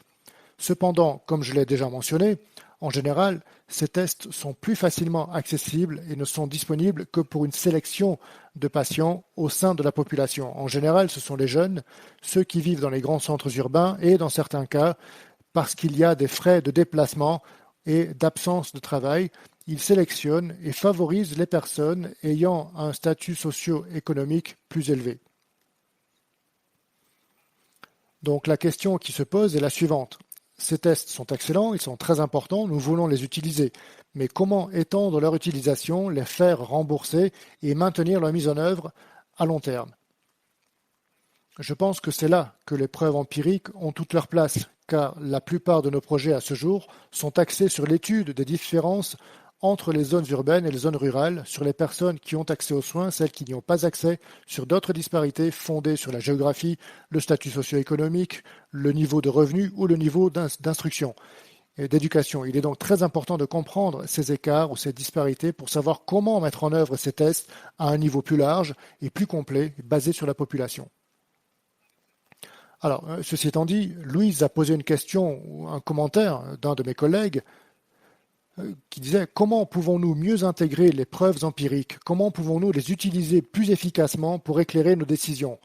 Cependant, comme je l'ai déjà mentionné, en général, ces tests sont plus facilement accessibles et ne sont disponibles que pour une sélection de patients au sein de la population. En général, ce sont les jeunes, ceux qui vivent dans les grands centres urbains et, dans certains cas, parce qu'il y a des frais de déplacement et d'absence de travail, ils sélectionnent et favorisent les personnes ayant un statut socio-économique plus élevé. Donc la question qui se pose est la suivante. Ces tests sont excellents, ils sont très importants, nous voulons les utiliser. Mais comment étendre leur utilisation, les faire rembourser et maintenir leur mise en œuvre à long terme? Je pense que c'est là que les preuves empiriques ont toute leur place, car la plupart de nos projets à ce jour sont axés sur l'étude des différences entre les zones urbaines et les zones rurales, sur les personnes qui ont accès aux soins, celles qui n'y ont pas accès, sur d'autres disparités fondées sur la géographie, le statut socio-économique, le niveau de revenu ou le niveau d'instruction et d'éducation. Il est donc très important de comprendre ces écarts ou ces disparités pour savoir comment mettre en œuvre ces tests à un niveau plus large et plus complet, basé sur la population. Alors, ceci étant dit, Louise a posé une question ou un commentaire d'un de mes collègues qui disait comment pouvons-nous mieux intégrer les preuves empiriques? Comment pouvons-nous les utiliser plus efficacement pour éclairer nos décisions?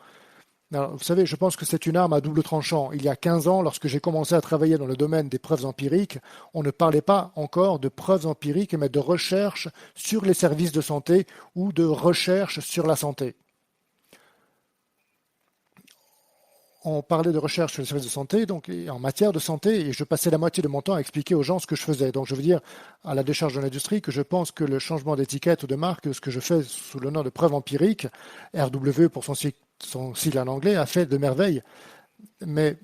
Alors, vous savez, je pense que c'est une arme à double tranchant. Il y a 15 ans, lorsque j'ai commencé à travailler dans le domaine des preuves empiriques, on ne parlait pas encore de preuves empiriques, mais de recherche sur les services de santé ou de recherche sur la santé. On parlait de recherche sur les services de santé, donc en matière de santé, et je passais la moitié de mon temps à expliquer aux gens ce que je faisais. Donc je veux dire, à la décharge de l'industrie, que je pense que le changement d'étiquette ou de marque, ce que je fais sous le nom de preuve empirique, RW pour son sigle en anglais, a fait de merveilles. Mais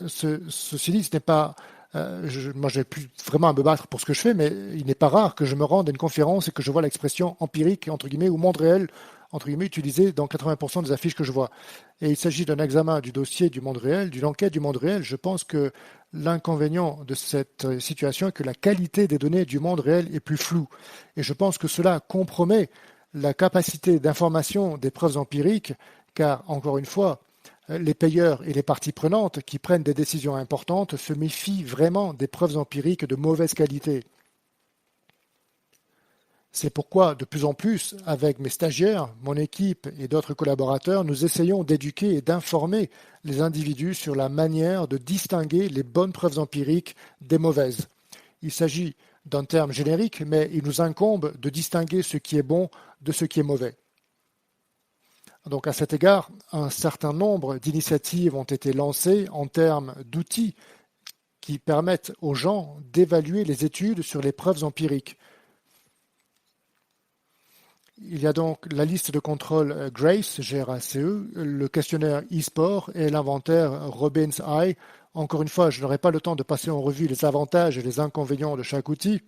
ceci dit, ce n'est pas... moi, je n'ai plus vraiment à me battre pour ce que je fais, mais il n'est pas rare que je me rende à une conférence et que je vois l'expression empirique, entre guillemets, ou monde réel, entre guillemets, utilisée dans 80% des affiches que je vois. Et il s'agit d'un examen du dossier du monde réel, d'une enquête du monde réel. Je pense que l'inconvénient de cette situation est que la qualité des données du monde réel est plus floue. Et je pense que cela compromet la capacité d'information des preuves empiriques, car, encore une fois, les payeurs et les parties prenantes qui prennent des décisions importantes se méfient vraiment des preuves empiriques de mauvaise qualité. C'est pourquoi, de plus en plus, avec mes stagiaires, mon équipe et d'autres collaborateurs, nous essayons d'éduquer et d'informer les individus sur la manière de distinguer les bonnes preuves empiriques des mauvaises. Il s'agit d'un terme générique, mais il nous incombe de distinguer ce qui est bon de ce qui est mauvais. Donc à cet égard, un certain nombre d'initiatives ont été lancées en termes d'outils qui permettent aux gens d'évaluer les études sur les preuves empiriques. Il y a donc la liste de contrôle GRACE, GRACE, le questionnaire e-sport et l'inventaire Robin's Eye. Encore une fois, je n'aurai pas le temps de passer en revue les avantages et les inconvénients de chaque outil,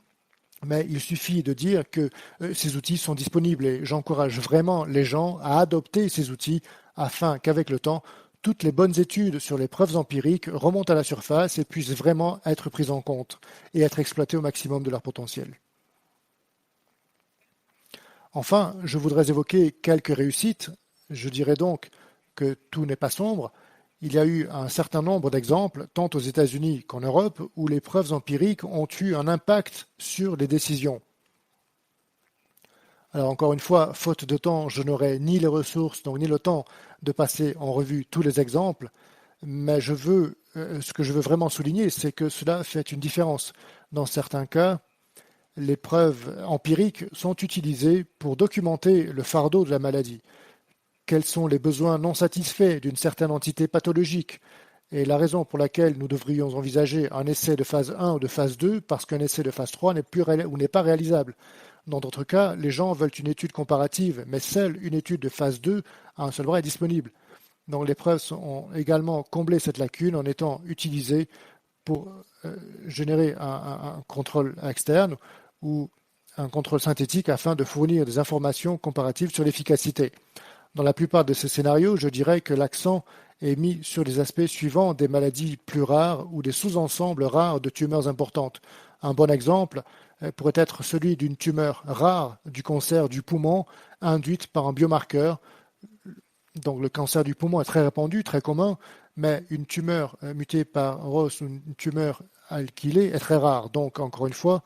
mais il suffit de dire que ces outils sont disponibles et j'encourage vraiment les gens à adopter ces outils afin qu'avec le temps, toutes les bonnes études sur les preuves empiriques remontent à la surface et puissent vraiment être prises en compte et être exploitées au maximum de leur potentiel. Enfin, je voudrais évoquer quelques réussites. Je dirais donc que tout n'est pas sombre. Il y a eu un certain nombre d'exemples, tant aux États-Unis qu'en Europe, où les preuves empiriques ont eu un impact sur les décisions. Alors encore une fois, faute de temps, je n'aurai ni les ressources, donc ni le temps de passer en revue tous les exemples, mais ce que je veux vraiment souligner, c'est que cela fait une différence. Dans certains cas, les preuves empiriques sont utilisées pour documenter le fardeau de la maladie. quels sont les besoins non satisfaits d'une certaine entité pathologique et la raison pour laquelle nous devrions envisager un essai de phase 1 ou de phase 2 parce qu'un essai de phase 3 n'est pas réalisable. Dans d'autres cas, les gens veulent une étude comparative, mais seule une étude de phase 2 à un seul bras est disponible. Donc les preuves ont également comblé cette lacune en étant utilisées pour générer un contrôle externe ou un contrôle synthétique afin de fournir des informations comparatives sur l'efficacité. Dans la plupart de ces scénarios, je dirais que l'accent est mis sur les aspects suivants des maladies plus rares ou des sous-ensembles rares de tumeurs importantes. Un bon exemple pourrait être celui d'une tumeur rare du cancer du poumon induite par un biomarqueur. Donc le cancer du poumon est très répandu, très commun, mais une tumeur mutée par ROS ou une tumeur alkylée est très rare. Donc encore une fois,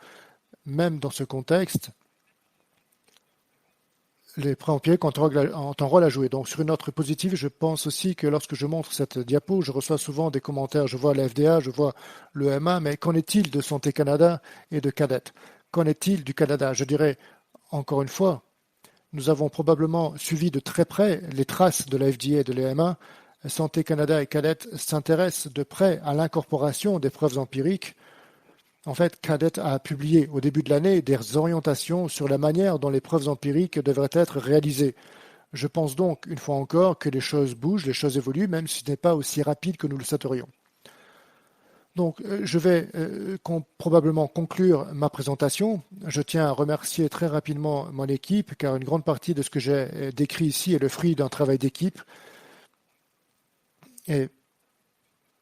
même dans ce contexte, les pré-empiriques ont un rôle à jouer. Donc sur une note positive, je pense aussi que lorsque je montre cette diapo, je reçois souvent des commentaires. Je vois la FDA, je vois l'EMA, mais qu'en est-il de Santé Canada et de CADET? Qu'en est-il du Canada? Je dirais, encore une fois, nous avons probablement suivi de très près les traces de la FDA et de l'EMA. Santé Canada et CADET s'intéressent de près à l'incorporation des preuves empiriques. En fait, CADET a publié au début de l'année des orientations sur la manière dont les preuves empiriques devraient être réalisées. Je pense donc, une fois encore, que les choses bougent, les choses évoluent, même si ce n'est pas aussi rapide que nous le souhaiterions. Donc, je vais probablement conclure ma présentation. Je tiens à remercier très rapidement mon équipe, car une grande partie de ce que j'ai décrit ici est le fruit d'un travail d'équipe. Et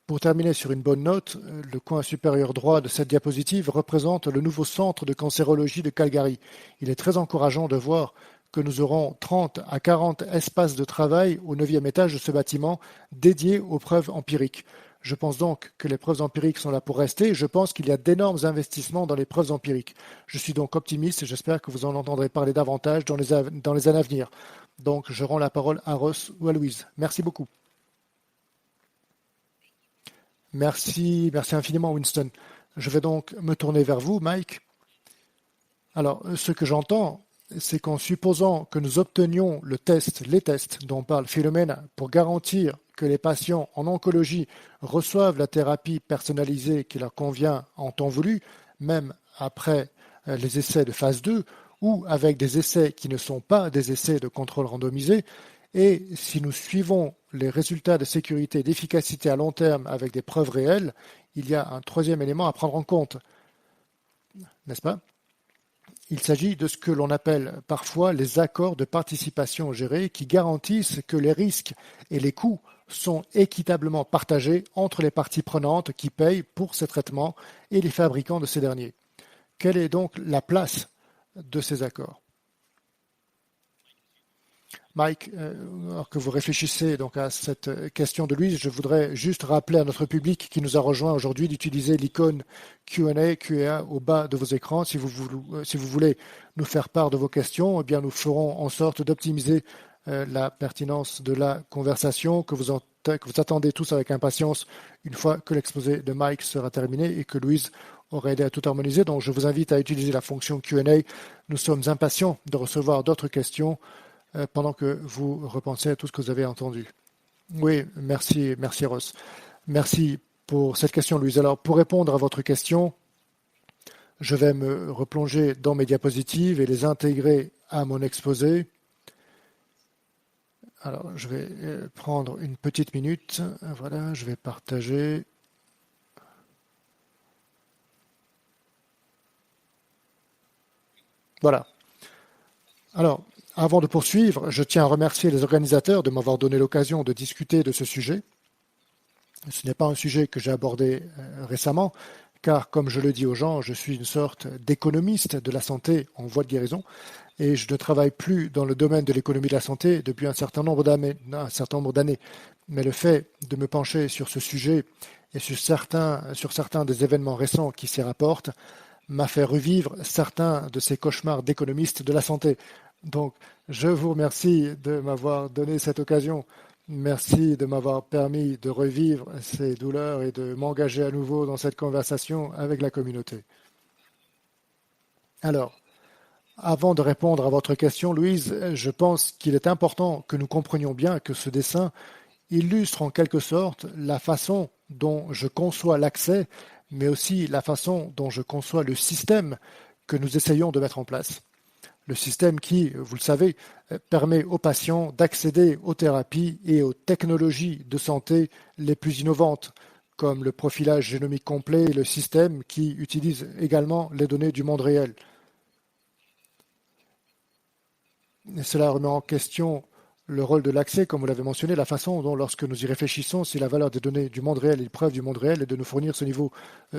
pour terminer sur une bonne note, le coin supérieur droit de cette diapositive représente le nouveau centre de cancérologie de Calgary. Il est très encourageant de voir que nous aurons 30 à 40 espaces de travail au 9e étage de ce bâtiment dédiés aux preuves empiriques. Je pense donc que les preuves empiriques sont là pour rester. Je pense qu'il y a d'énormes investissements dans les preuves empiriques. Je suis donc optimiste et j'espère que vous en entendrez parler davantage dans les années à venir. Donc je rends la parole à Ross ou à Louise. Merci beaucoup. Merci infiniment Winston. Je vais donc me tourner vers vous, Mike. Alors, ce que j'entends, c'est qu'en supposant que nous obtenions les tests dont parle Philomène, pour garantir que les patients en oncologie reçoivent la thérapie personnalisée qui leur convient en temps voulu, même après les essais de phase 2, ou avec des essais qui ne sont pas des essais de contrôle randomisé, et si nous suivons les résultats de sécurité et d'efficacité à long terme avec des preuves réelles, il y a un troisième élément à prendre en compte, n'est-ce pas? Il s'agit de ce que l'on appelle parfois les accords de participation gérés qui garantissent que les risques et les coûts sont équitablement partagés entre les parties prenantes qui payent pour ces traitements et les fabricants de ces derniers. Quelle est donc la place de ces accords? Mike, alors que vous réfléchissez donc à cette question de Louise, je voudrais juste rappeler à notre public qui nous a rejoint aujourd'hui d'utiliser l'icône Q&A au bas de vos écrans. Si vous voulez nous faire part de vos questions, eh bien nous ferons en sorte d'optimiser la pertinence de la conversation que vous attendez tous avec impatience une fois que l'exposé de Mike sera terminé et que Louise aura aidé à tout harmoniser. Donc je vous invite à utiliser la fonction Q&A. Nous sommes impatients de recevoir d'autres questions pendant que vous repensez à tout ce que vous avez entendu. Oui, merci Ross. Merci pour cette question, Louise. Alors, pour répondre à votre question, je vais me replonger dans mes diapositives et les intégrer à mon exposé. Alors, je vais prendre une petite minute. Voilà, je vais partager. Voilà. Alors, avant de poursuivre, je tiens à remercier les organisateurs de m'avoir donné l'occasion de discuter de ce sujet. Ce n'est pas un sujet que j'ai abordé récemment, car comme je le dis aux gens, je suis une sorte d'économiste de la santé en voie de guérison, et je ne travaille plus dans le domaine de l'économie de la santé depuis un certain nombre d'années. Mais le fait de me pencher sur ce sujet et sur certains des événements récents qui s'y rapportent m'a fait revivre certains de ces cauchemars d'économistes de la santé. Donc, je vous remercie de m'avoir donné cette occasion. Merci de m'avoir permis de revivre ces douleurs et de m'engager à nouveau dans cette conversation avec la communauté. Alors, Avant de répondre à votre question, Louise, je pense qu'il est important que nous comprenions bien que ce dessin illustre en quelque sorte la façon dont je conçois l'accès, mais aussi la façon dont je conçois le système que nous essayons de mettre en place. Le système qui, vous le savez, permet aux patients d'accéder aux thérapies et aux technologies de santé les plus innovantes, comme le profilage génomique complet et le système qui utilise également les données du monde réel. Et cela remet en question le rôle de l'accès, comme vous l'avez mentionné, la façon dont, lorsque nous y réfléchissons, si la valeur des données du monde réel et les preuves du monde réel est de nous fournir ce niveau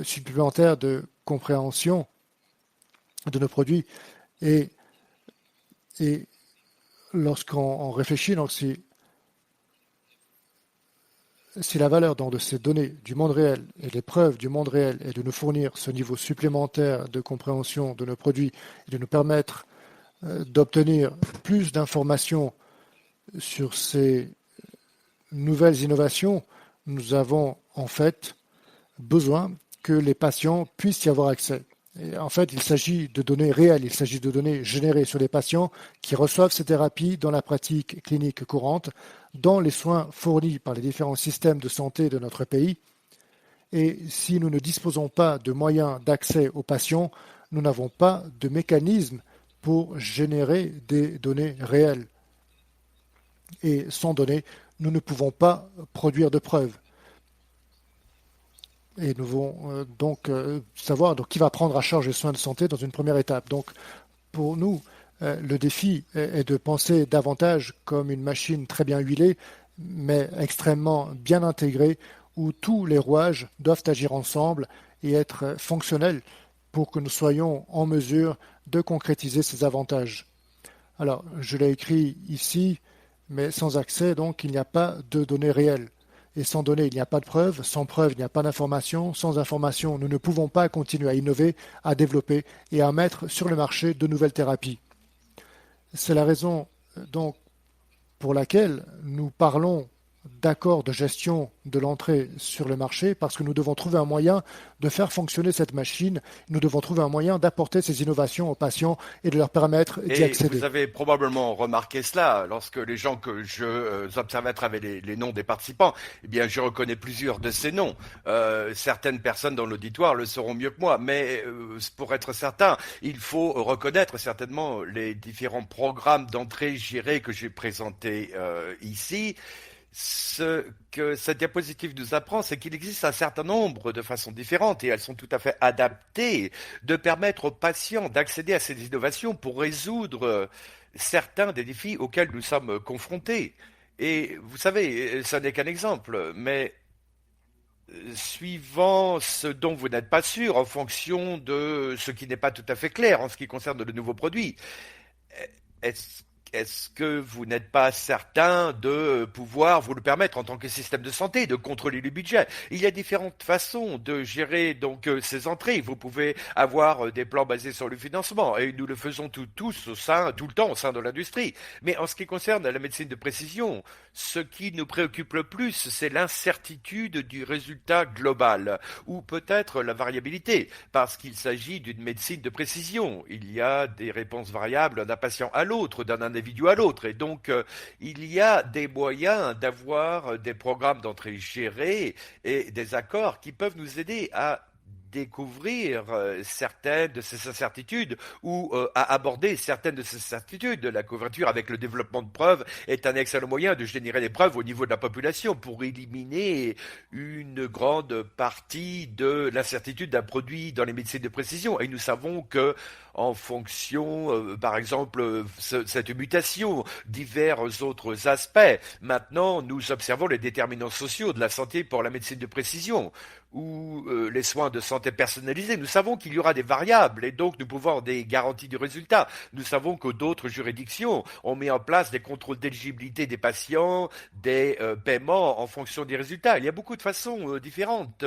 supplémentaire de compréhension de nos produits. Et lorsqu'on réfléchit, donc si la valeur de ces données du monde réel et les preuves du monde réel est de nous fournir ce niveau supplémentaire de compréhension de nos produits et de nous permettre d'obtenir plus d'informations sur ces nouvelles innovations, nous avons en fait besoin que les patients puissent y avoir accès. Et en fait, il s'agit de données réelles, il s'agit de données générées sur les patients qui reçoivent ces thérapies dans la pratique clinique courante, dans les soins fournis par les différents systèmes de santé de notre pays. Et si nous ne disposons pas de moyens d'accès aux patients, nous n'avons pas de mécanisme pour générer des données réelles. Et sans données, nous ne pouvons pas produire de preuves. Et nous devons donc savoir qui va prendre à charge les soins de santé dans une première étape. Donc, pour nous, le défi est de penser davantage comme une machine très bien huilée, mais extrêmement bien intégrée, où tous les rouages doivent agir ensemble et être fonctionnels pour que nous soyons en mesure de concrétiser ces avantages. Alors, je l'ai écrit ici, mais sans accès, donc il n'y a pas de données réelles. Et sans données, il n'y a pas de preuves. Sans preuves, il n'y a pas d'information. Sans information, nous ne pouvons pas continuer à innover, à développer et à mettre sur le marché de nouvelles thérapies. C'est la raison donc pour laquelle nous parlons d'accord de gestion de l'entrée sur le marché, parce que nous devons trouver un moyen de faire fonctionner cette machine, nous devons trouver un moyen d'apporter ces innovations aux patients et de leur permettre d'y accéder. Vous avez probablement remarqué cela lorsque les gens que je observais à travers les noms des participants, eh bien je reconnais plusieurs de ces noms. Certaines personnes dans l'auditoire le sauront mieux que moi, mais pour être certain, il faut reconnaître certainement les différents programmes d'entrée gérés que j'ai présentés ici. Ce que cette diapositive nous apprend, c'est qu'il existe un certain nombre de façons différentes, et elles sont tout à fait adaptées, de permettre aux patients d'accéder à ces innovations pour résoudre certains des défis auxquels nous sommes confrontés. Et vous savez, ce n'est qu'un exemple, mais suivant ce dont vous n'êtes pas sûr, en fonction de ce qui n'est pas tout à fait clair en ce qui concerne le nouveau produit, est-ce est-ce que vous n'êtes pas certain de pouvoir vous le permettre en tant que système de santé, de contrôler le budget? Il y a différentes façons de gérer donc ces entrées. Vous pouvez avoir des plans basés sur le financement, et nous le faisons tous tout le temps au sein de l'industrie. Mais en ce qui concerne la médecine de précision, ce qui nous préoccupe le plus, c'est l'incertitude du résultat global, ou peut-être la variabilité, parce qu'il s'agit d'une médecine de précision. Il y a des réponses variables d'un patient à l'autre, d'un individu à l'autre, et donc il y a des moyens d'avoir des programmes d'entrée gérés et des accords qui peuvent nous aider à découvrir certaines de ces incertitudes ou à aborder certaines de ces certitudes. La couverture avec le développement de preuves est un excellent moyen de générer des preuves au niveau de la population pour éliminer une grande partie de l'incertitude d'un produit dans les médecines de précision. Et nous savons que en fonction, par exemple, cette mutation, divers autres aspects. Maintenant, nous observons les déterminants sociaux de la santé pour la médecine de précision ou les soins de santé personnalisés. Nous savons qu'il y aura des variables et donc nous pouvons avoir des garanties du résultat. Nous savons que d'autres juridictions ont mis en place des contrôles d'éligibilité des patients, des paiements en fonction des résultats. Il y a beaucoup de façons différentes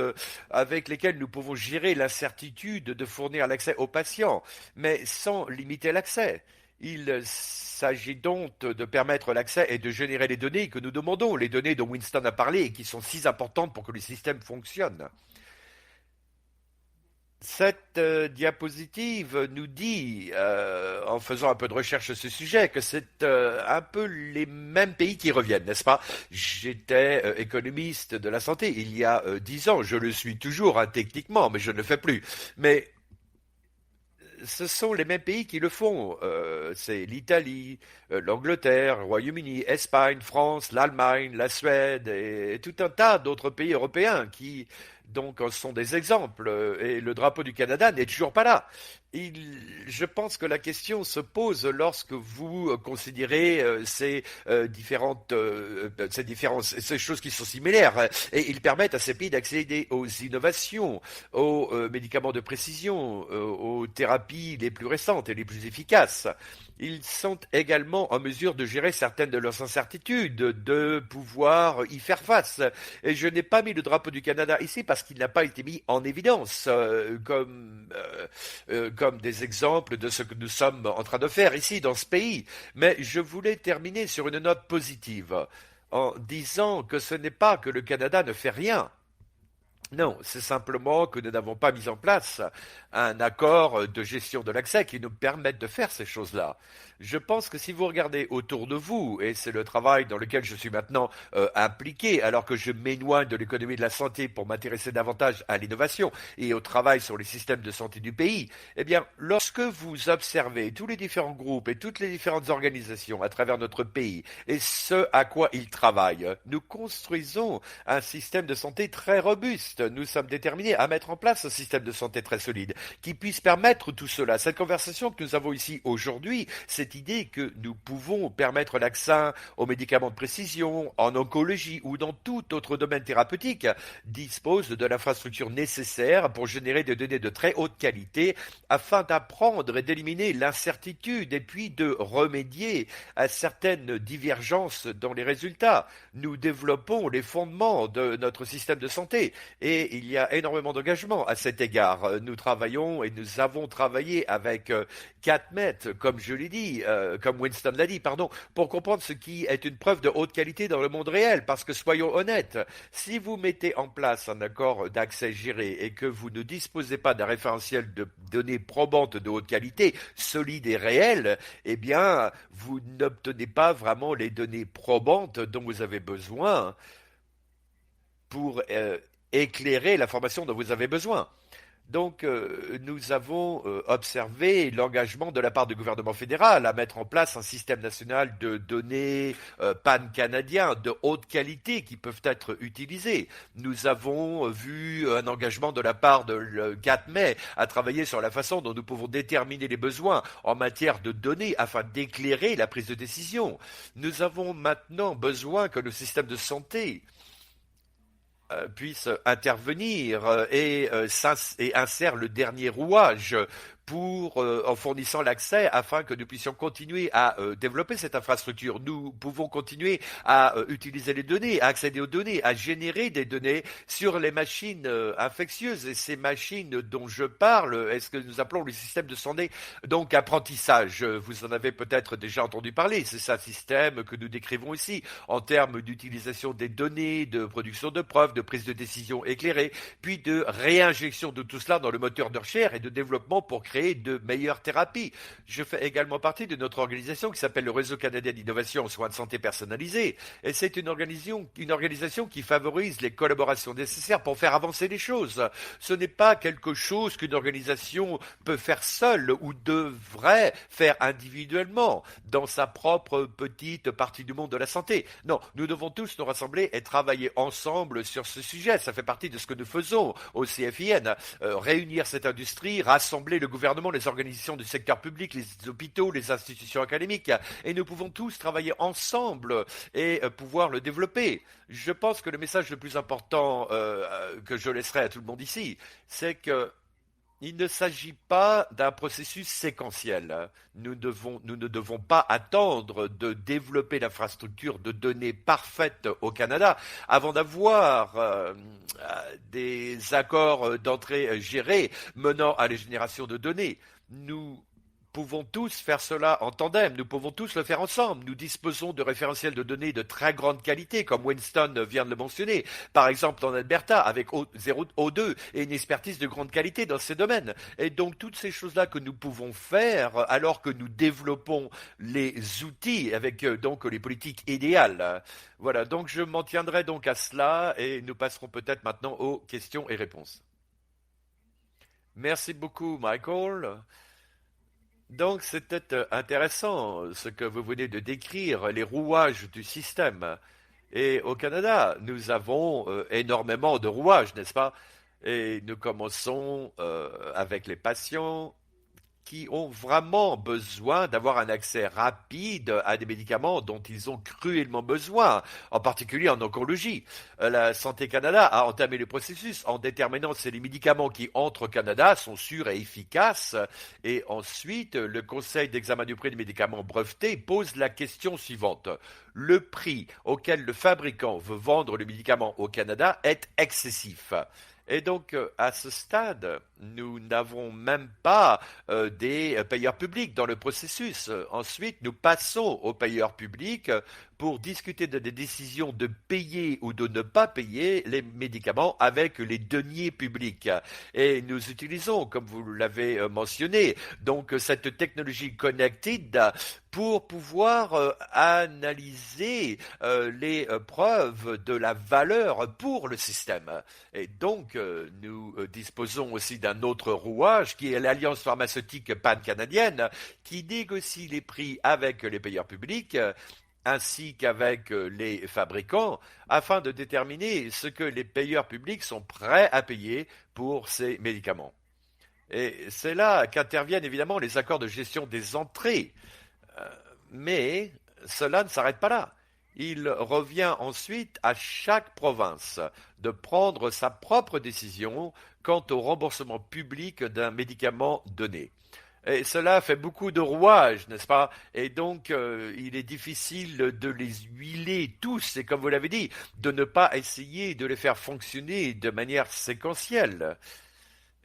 avec lesquelles nous pouvons gérer l'incertitude de fournir l'accès aux patients, mais sans limiter l'accès. Il s'agit donc de permettre l'accès et de générer les données que nous demandons, les données dont Winston a parlé et qui sont si importantes pour que le système fonctionne. Cette diapositive nous dit, en faisant un peu de recherche sur ce sujet, que c'est un peu les mêmes pays qui reviennent, n'est-ce pas? J'étais économiste de la santé il y a 10 ans, je le suis toujours hein, techniquement, mais je ne le fais plus. Mais ce sont les mêmes pays qui le font. C'est l'Italie, l'Angleterre, le Royaume-Uni, Espagne, France, l'Allemagne, la Suède et tout un tas d'autres pays européens qui donc en sont des exemples. Et le drapeau du Canada n'est toujours pas là. Je pense que la question se pose lorsque vous considérez ces choses qui sont similaires et ils permettent à ces pays d'accéder aux innovations, aux médicaments de précision, aux thérapies les plus récentes et les plus efficaces. Ils sont également en mesure de gérer certaines de leurs incertitudes, de pouvoir y faire face. Et je n'ai pas mis le drapeau du Canada ici parce qu'il n'a pas été mis en évidence comme des exemples de ce que nous sommes en train de faire ici dans ce pays. Mais je voulais terminer sur une note positive en disant que ce n'est pas que le Canada ne fait rien. Non, c'est simplement que nous n'avons pas mis en place un accord de gestion de l'accès qui nous permette de faire ces choses-là. Je pense que si vous regardez autour de vous, et c'est le travail dans lequel je suis maintenant impliqué, alors que je m'éloigne de l'économie de la santé pour m'intéresser davantage à l'innovation et au travail sur les systèmes de santé du pays, eh bien, lorsque vous observez tous les différents groupes et toutes les différentes organisations à travers notre pays et ce à quoi ils travaillent, nous construisons un système de santé très robuste. Nous sommes déterminés à mettre en place un système de santé très solide qui puisse permettre tout cela. Cette conversation que nous avons ici aujourd'hui, cette idée que nous pouvons permettre l'accès aux médicaments de précision, en oncologie ou dans tout autre domaine thérapeutique, dispose de l'infrastructure nécessaire pour générer des données de très haute qualité afin d'apprendre et d'éliminer l'incertitude et puis de remédier à certaines divergences dans les résultats. Nous développons les fondements de notre système de santé et il y a énormément d'engagement à cet égard. Nous travaillons et nous avons travaillé avec CatMet, comme je l'ai dit, comme Winston l'a dit, pardon, pour comprendre ce qui est une preuve de haute qualité dans le monde réel. Parce que soyons honnêtes, si vous mettez en place un accord d'accès géré et que vous ne disposez pas d'un référentiel de données probantes de haute qualité, solides et réelles, eh bien, vous n'obtenez pas vraiment les données probantes dont vous avez besoin pour éclairer l'information dont vous avez besoin. Donc, nous avons observé l'engagement de la part du gouvernement fédéral à mettre en place un système national de données pan-canadien de haute qualité qui peuvent être utilisées. Nous avons vu un engagement de la part de le 4 mai à travailler sur la façon dont nous pouvons déterminer les besoins en matière de données afin d'éclairer la prise de décision. Nous avons maintenant besoin que le système de santé puisse intervenir et insère le dernier rouage en fournissant l'accès afin que nous puissions continuer à développer cette infrastructure. Nous pouvons continuer à utiliser les données, à accéder aux données, à générer des données sur les machines infectieuses. Et ces machines dont je parle, est ce que nous appelons le système de santé, donc apprentissage. Vous en avez peut-être déjà entendu parler. C'est ça, système que nous décrivons ici en termes d'utilisation des données, de production de preuves, de prise de décision éclairée, puis de réinjection de tout cela dans le moteur de recherche et de développement pour créer de meilleures thérapies. Je fais également partie de notre organisation qui s'appelle le Réseau canadien d'innovation en soins de santé personnalisés. Et c'est une organisation qui favorise les collaborations nécessaires pour faire avancer les choses. Ce n'est pas quelque chose qu'une organisation peut faire seule ou devrait faire individuellement dans sa propre petite partie du monde de la santé. Non, nous devons tous nous rassembler et travailler ensemble sur ce sujet. Ça fait partie de ce que nous faisons au CFIN. Réunir cette industrie, rassembler le gouvernement, les organisations du secteur public, les hôpitaux, les institutions académiques, et nous pouvons tous travailler ensemble et pouvoir le développer. Je pense que le message le plus important que je laisserai à tout le monde ici, c'est que il ne s'agit pas d'un processus séquentiel. Nous ne devons pas attendre de développer l'infrastructure de données parfaite au Canada avant d'avoir des accords d'entrée gérés menant à la génération de données. Nous pouvons tous faire cela en tandem, nous pouvons tous le faire ensemble. Nous disposons de référentiels de données de très grande qualité, comme Winston vient de le mentionner, par exemple en Alberta, avec O0, O2, et une expertise de grande qualité dans ces domaines. Et donc toutes ces choses-là que nous pouvons faire alors que nous développons les outils avec donc les politiques idéales. Voilà, donc je m'en tiendrai donc à cela et nous passerons peut-être maintenant aux questions et réponses. Merci beaucoup, Michael. Donc, c'était intéressant ce que vous venez de décrire, les rouages du système. Et au Canada, nous avons énormément de rouages, n'est-ce pas? Et nous commençons avec les patients qui ont vraiment besoin d'avoir un accès rapide à des médicaments dont ils ont cruellement besoin, en particulier en oncologie. La Santé Canada a entamé le processus en déterminant si les médicaments qui entrent au Canada sont sûrs et efficaces. Et ensuite, le Conseil d'examen du prix des médicaments brevetés pose la question suivante. Le prix auquel le fabricant veut vendre le médicament au Canada est excessif. Et donc, à ce stade, nous n'avons même pas des payeurs publics dans le processus. Ensuite, nous passons aux payeurs publics pour discuter des décisions de payer ou de ne pas payer les médicaments avec les deniers publics. Et nous utilisons, comme vous l'avez mentionné, donc cette technologie connected pour pouvoir analyser les preuves de la valeur pour le système. Et donc, nous disposons aussi d'un autre rouage qui est l'Alliance pharmaceutique pan-canadienne qui négocie les prix avec les payeurs publics ainsi qu'avec les fabricants afin de déterminer ce que les payeurs publics sont prêts à payer pour ces médicaments. Et c'est là qu'interviennent évidemment les accords de gestion des entrées. Mais cela ne s'arrête pas là. Il revient ensuite à chaque province de prendre sa propre décision quant au remboursement public d'un médicament donné. Et cela fait beaucoup de rouages, n'est-ce pas? Et donc, il est difficile de les huiler tous, et comme vous l'avez dit, de ne pas essayer de les faire fonctionner de manière séquentielle.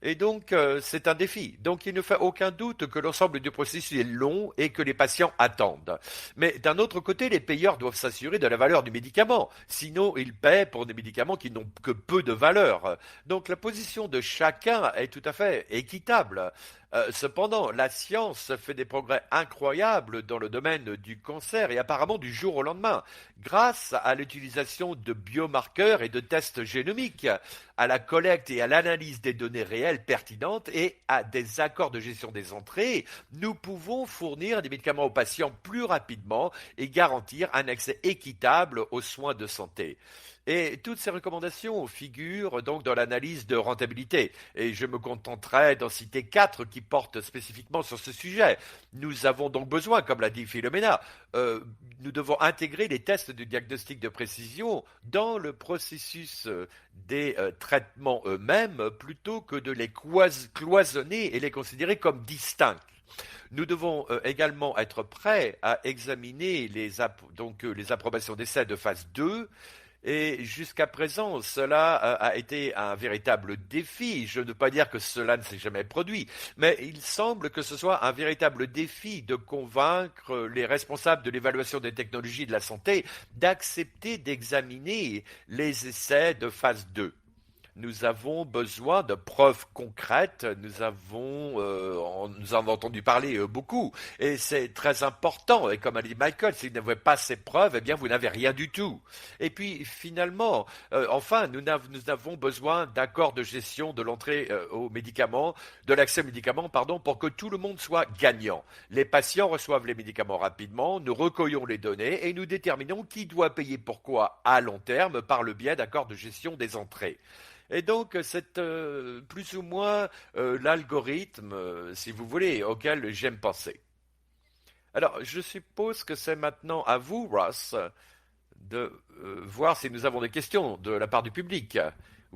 Et donc, c'est un défi. Donc, il ne fait aucun doute que l'ensemble du processus est long et que les patients attendent. Mais d'un autre côté, les payeurs doivent s'assurer de la valeur du médicament. Sinon, ils paient pour des médicaments qui n'ont que peu de valeur. Donc, la position de chacun est tout à fait équitable. Cependant, la science fait des progrès incroyables dans le domaine du cancer et apparemment du jour au lendemain, grâce à l'utilisation de biomarqueurs et de tests génomiques, à la collecte et à l'analyse des données réelles pertinentes et à des accords de gestion des entrées, nous pouvons fournir des médicaments aux patients plus rapidement et garantir un accès équitable aux soins de santé. Et toutes ces recommandations figurent donc dans l'analyse de rentabilité. Et je me contenterai d'en citer 4 qui portent spécifiquement sur ce sujet. Nous avons donc besoin, comme l'a dit Philomena, nous devons intégrer les tests de diagnostic de précision dans le processus des traitements eux-mêmes plutôt que de les cloisonner et les considérer comme distincts. Nous devons également être prêts à examiner les approbations d'essais de phase 2. Et jusqu'à présent, cela a été un véritable défi. Je ne veux pas dire que cela ne s'est jamais produit, mais il semble que ce soit un véritable défi de convaincre les responsables de l'évaluation des technologies de la santé d'accepter d'examiner les essais de phase 2. Nous avons besoin de preuves concrètes. Nous avons entendu parler beaucoup, et c'est très important. Et comme a dit Michael, si vous n'avez pas ces preuves, eh bien vous n'avez rien du tout. Et puis finalement, enfin, nous avons besoin d'accords de gestion de l'entrée aux médicaments, de l'accès aux médicaments, pardon, pour que tout le monde soit gagnant. Les patients reçoivent les médicaments rapidement, nous recueillons les données et nous déterminons qui doit payer pourquoi à long terme par le biais d'accords de gestion des entrées. Et donc, c'est plus ou moins l'algorithme, si vous voulez, auquel j'aime penser. Alors, je suppose que c'est maintenant à vous, Ross, de voir si nous avons des questions de la part du public.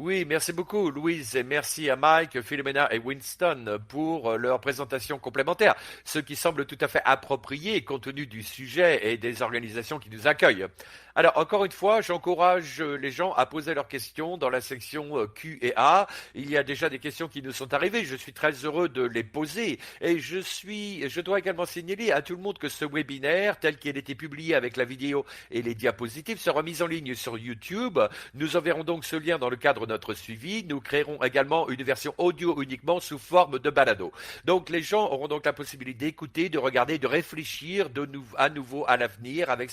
Oui, merci beaucoup, Louise, et merci à Mike, Philomena et Winston pour leur présentation complémentaire, ce qui semble tout à fait approprié compte tenu du sujet et des organisations qui nous accueillent. Alors, encore une fois, j'encourage les gens à poser leurs questions dans la section Q et A. Il y a déjà des questions qui nous sont arrivées. Je suis très heureux de les poser et je dois également signaler à tout le monde que ce webinaire, tel qu'il a été publié avec la vidéo et les diapositives, sera mis en ligne sur YouTube. Nous enverrons donc ce lien dans le cadre de notre suivi. Nous créerons également une version audio uniquement sous forme de balado. Donc les gens auront donc la possibilité d'écouter, de regarder, de réfléchir à nouveau à l'avenir avec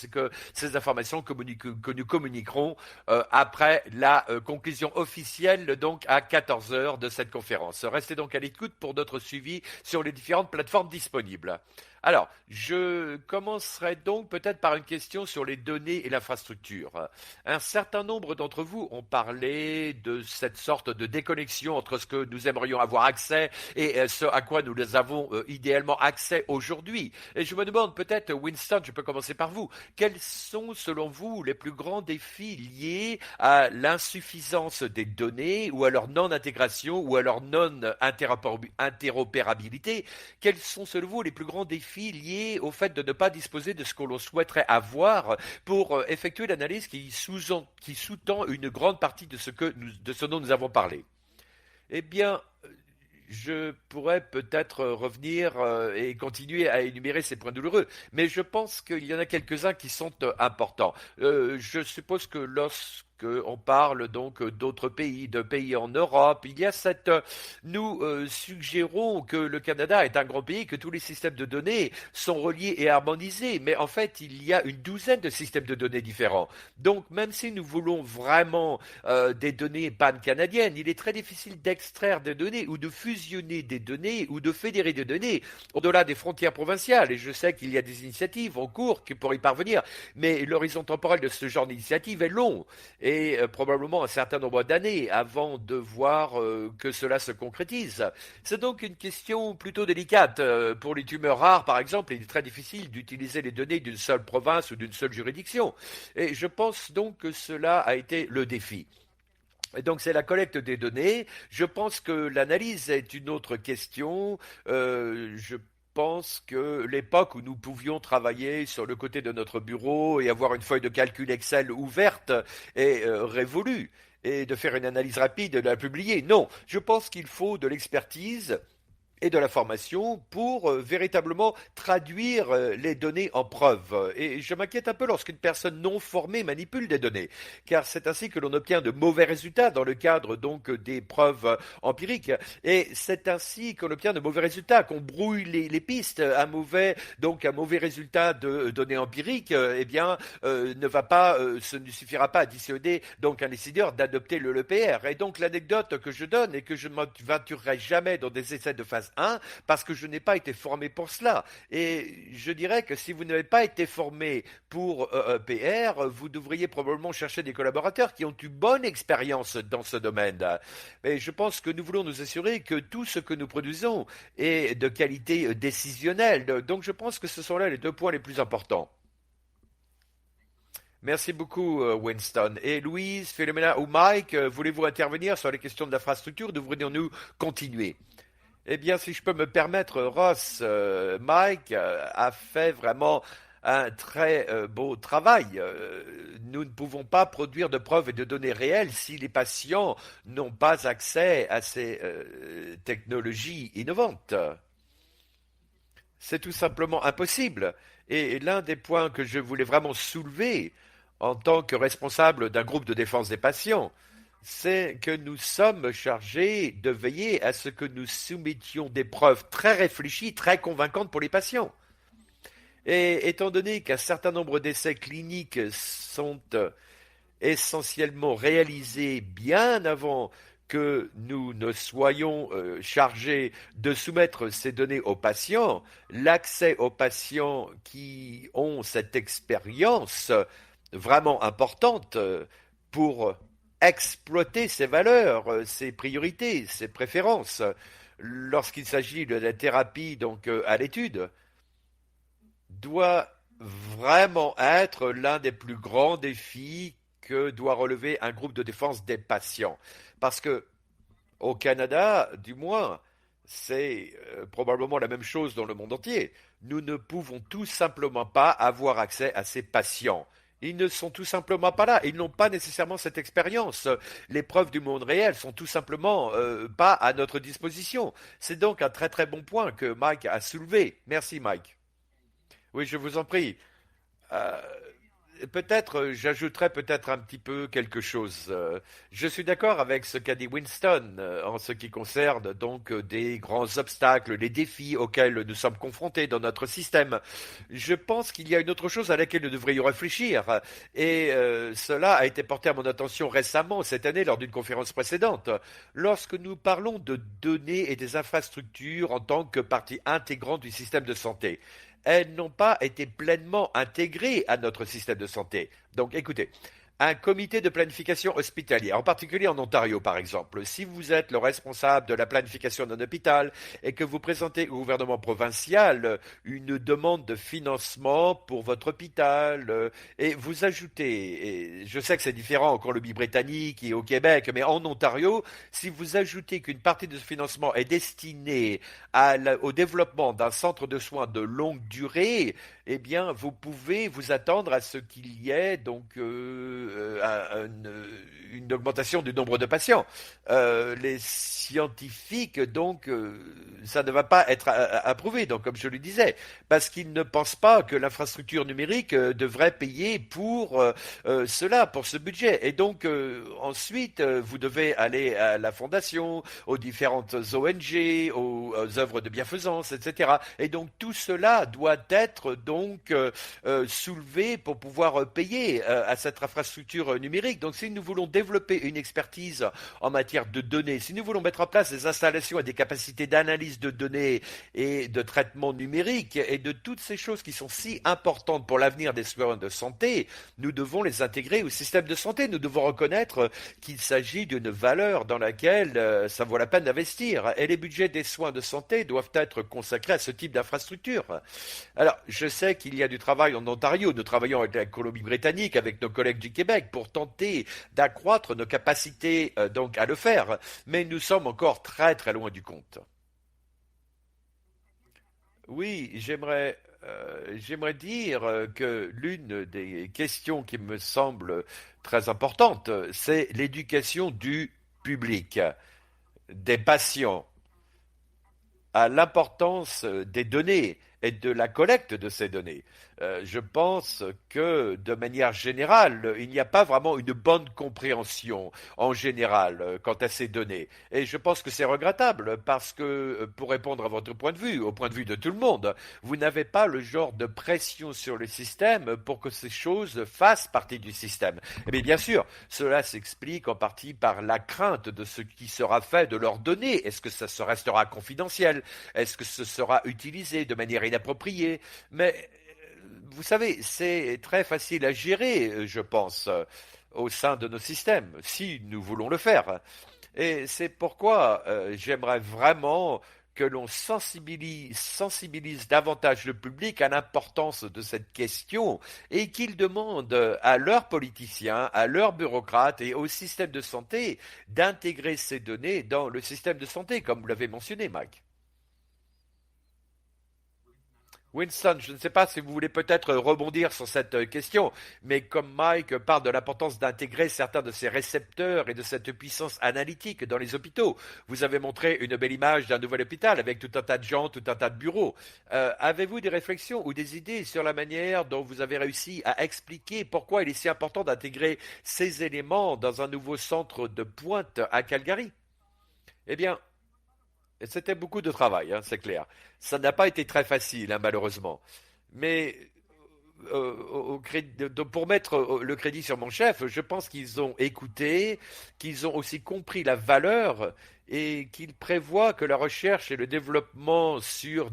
ces informations que nous communiquerons après la conclusion officielle donc à 14 heures de cette conférence. Restez donc à l'écoute pour notre suivi sur les différentes plateformes disponibles. Alors, je commencerai donc peut-être par une question sur les données et l'infrastructure. Un certain nombre d'entre vous ont parlé de cette sorte de déconnexion entre ce que nous aimerions avoir accès et ce à quoi nous avons idéalement accès aujourd'hui. Et je me demande peut-être, Winston, je peux commencer par vous, quels sont selon vous les plus grands défis liés à l'insuffisance des données ou à leur non-intégration ou à leur non-interopérabilité? Quels sont selon vous les plus grands défis liés au fait de ne pas disposer de ce que l'on souhaiterait avoir pour effectuer l'analyse qui sous-tend une grande partie de de ce dont nous avons parlé? Eh bien, je pourrais peut-être revenir et continuer à énumérer ces points douloureux, mais je pense qu'il y en a quelques-uns qui sont importants. Je suppose que lorsque on parle donc d'autres pays, de pays en Europe, il y a nous suggérons que le Canada est un grand pays, que tous les systèmes de données sont reliés et harmonisés, mais en fait, il y a une douzaine de systèmes de données différents. Donc, même si nous voulons vraiment des données pan-canadiennes, il est très difficile d'extraire des données ou de fusionner des données ou de fédérer des données au-delà des frontières provinciales. Et je sais qu'il y a des initiatives en cours pour y parvenir, mais l'horizon temporel de ce genre d'initiative est long et probablement un certain nombre d'années avant de voir que cela se concrétise. C'est donc une question plutôt délicate. Pour les tumeurs rares, par exemple, il est très difficile d'utiliser les données d'une seule province ou d'une seule juridiction. Et je pense donc que cela a été le défi. Et donc c'est la collecte des données. Je pense que l'analyse est une autre question. Je pense que l'époque où nous pouvions travailler sur le côté de notre bureau et avoir une feuille de calcul Excel ouverte est révolue. Et de faire une analyse rapide et de la publier. Non, je pense qu'il faut de l'expertise et de la formation pour véritablement traduire les données en preuves. Et je m'inquiète un peu lorsqu'une personne non formée manipule des données, car c'est ainsi que l'on obtient de mauvais résultats dans le cadre donc des preuves empiriques. Et c'est ainsi qu'on obtient de mauvais résultats, qu'on brouille les pistes. Un mauvais résultat de données empiriques, ce ne suffira pas à dissuader donc un décideur d'adopter le l'EPR. Et donc l'anecdote que je donne et que je ne m'aventurerai jamais dans des essais de phase 1 parce que je n'ai pas été formé pour cela. Et je dirais que si vous n'avez pas été formé pour EEPR, vous devriez probablement chercher des collaborateurs qui ont eu bonne expérience dans ce domaine. Mais je pense que nous voulons nous assurer que tout ce que nous produisons est de qualité décisionnelle. Donc je pense que ce sont là les deux points les plus importants. Merci beaucoup, Winston. Et Louise, Philomena ou Mike, voulez-vous intervenir sur les questions de l'infrastructure? Devrions-nous continuer? Eh bien, si je peux me permettre, Ross, Mike a fait vraiment un très beau travail. Nous ne pouvons pas produire de preuves et de données réelles si les patients n'ont pas accès à ces technologies innovantes. C'est tout simplement impossible. Et l'un des points que je voulais vraiment soulever en tant que responsable d'un groupe de défense des patients, c'est que nous sommes chargés de veiller à ce que nous soumettions des preuves très réfléchies, très convaincantes pour les patients. Et étant donné qu'un certain nombre d'essais cliniques sont essentiellement réalisés bien avant que nous ne soyons chargés de soumettre ces données aux patients, l'accès aux patients qui ont cette expérience vraiment importante pour exploiter ses valeurs, ses priorités, ses préférences, lorsqu'il s'agit de la thérapie donc à l'étude, doit vraiment être l'un des plus grands défis que doit relever un groupe de défense des patients. Parce que au Canada, du moins, c'est probablement la même chose dans le monde entier. Nous ne pouvons tout simplement pas avoir accès à ces patients. Ils ne sont tout simplement pas là. Ils n'ont pas nécessairement cette expérience. Les preuves du monde réel sont tout simplement pas à notre disposition. C'est donc un très très bon point que Mike a soulevé. Merci Mike. Oui, je vous en prie. Euh, Peut-être, j'ajouterais peut-être un petit peu quelque chose. Je suis d'accord avec ce qu'a dit Winston en ce qui concerne donc des grands obstacles, les défis auxquels nous sommes confrontés dans notre système. Je pense qu'il y a une autre chose à laquelle nous devrions réfléchir, et cela a été porté à mon attention récemment cette année lors d'une conférence précédente. Lorsque nous parlons de données et des infrastructures en tant que partie intégrante du système de santé, elles n'ont pas été pleinement intégrées à notre système de santé. Donc écoutez, un comité de planification hospitalière, en particulier en Ontario par exemple, si vous êtes le responsable de la planification d'un hôpital et que vous présentez au gouvernement provincial une demande de financement pour votre hôpital et vous ajoutez, et je sais que c'est différent en Colombie-Britannique et au Québec, mais en Ontario, si vous ajoutez qu'une partie de ce financement est destinée au développement d'un centre de soins de longue durée, eh bien, vous pouvez vous attendre à ce qu'il y ait donc une augmentation du nombre de patients. Les scientifiques, donc, ça ne va pas être approuvé, donc, comme je le disais, parce qu'ils ne pensent pas que l'infrastructure numérique devrait payer pour cela, pour ce budget. Et donc, ensuite, vous devez aller à la fondation, aux différentes ONG, aux œuvres de bienfaisance, etc. Et donc, tout cela doit être donc soulevé pour pouvoir payer à cette infrastructure numérique. Donc si nous voulons développer une expertise en matière de données, si nous voulons mettre en place des installations et des capacités d'analyse de données et de traitement numérique et de toutes ces choses qui sont si importantes pour l'avenir des soins de santé, nous devons les intégrer au système de santé. Nous devons reconnaître qu'il s'agit d'une valeur dans laquelle ça vaut la peine d'investir. Et les budgets des soins de santé doivent être consacrés à ce type d'infrastructure. Alors, je sais qu'il y a du travail en Ontario. Nous travaillons avec la Colombie-Britannique, avec nos collègues du Québec, pour tenter d'accroître nos capacités donc à le faire. Mais nous sommes encore très très loin du compte. Oui, j'aimerais dire que l'une des questions qui me semble très importante, c'est l'éducation du public, des patients, à l'importance des données et de la collecte de ces données. Je pense que de manière générale, il n'y a pas vraiment une bonne compréhension en général quant à ces données. Et je pense que c'est regrettable parce que, pour répondre à votre point de vue, au point de vue de tout le monde, vous n'avez pas le genre de pression sur le système pour que ces choses fassent partie du système. Eh bien sûr, cela s'explique en partie par la crainte de ce qui sera fait de leurs données. Est-ce que ça se restera confidentiel? Est-ce que ce sera utilisé de manière inappropriée? Mais vous savez, c'est très facile à gérer, je pense, au sein de nos systèmes, si nous voulons le faire. Et c'est pourquoi j'aimerais vraiment que l'on sensibilise davantage le public à l'importance de cette question et qu'ils demandent à leurs politiciens, à leurs bureaucrates et au système de santé d'intégrer ces données dans le système de santé, comme vous l'avez mentionné, Mike. Winston, je ne sais pas si vous voulez peut-être rebondir sur cette question, mais comme Mike parle de l'importance d'intégrer certains de ces récepteurs et de cette puissance analytique dans les hôpitaux, vous avez montré une belle image d'un nouvel hôpital avec tout un tas de gens, tout un tas de bureaux. Avez-vous des réflexions ou des idées sur la manière dont vous avez réussi à expliquer pourquoi il est si important d'intégrer ces éléments dans un nouveau centre de pointe à Calgary? Eh bien, et c'était beaucoup de travail, hein, c'est clair. Ça n'a pas été très facile, hein, malheureusement. Mais pour mettre le crédit sur mon chef, je pense qu'ils ont écouté, qu'ils ont aussi compris la valeur et qu'il prévoit que la recherche et le développement sur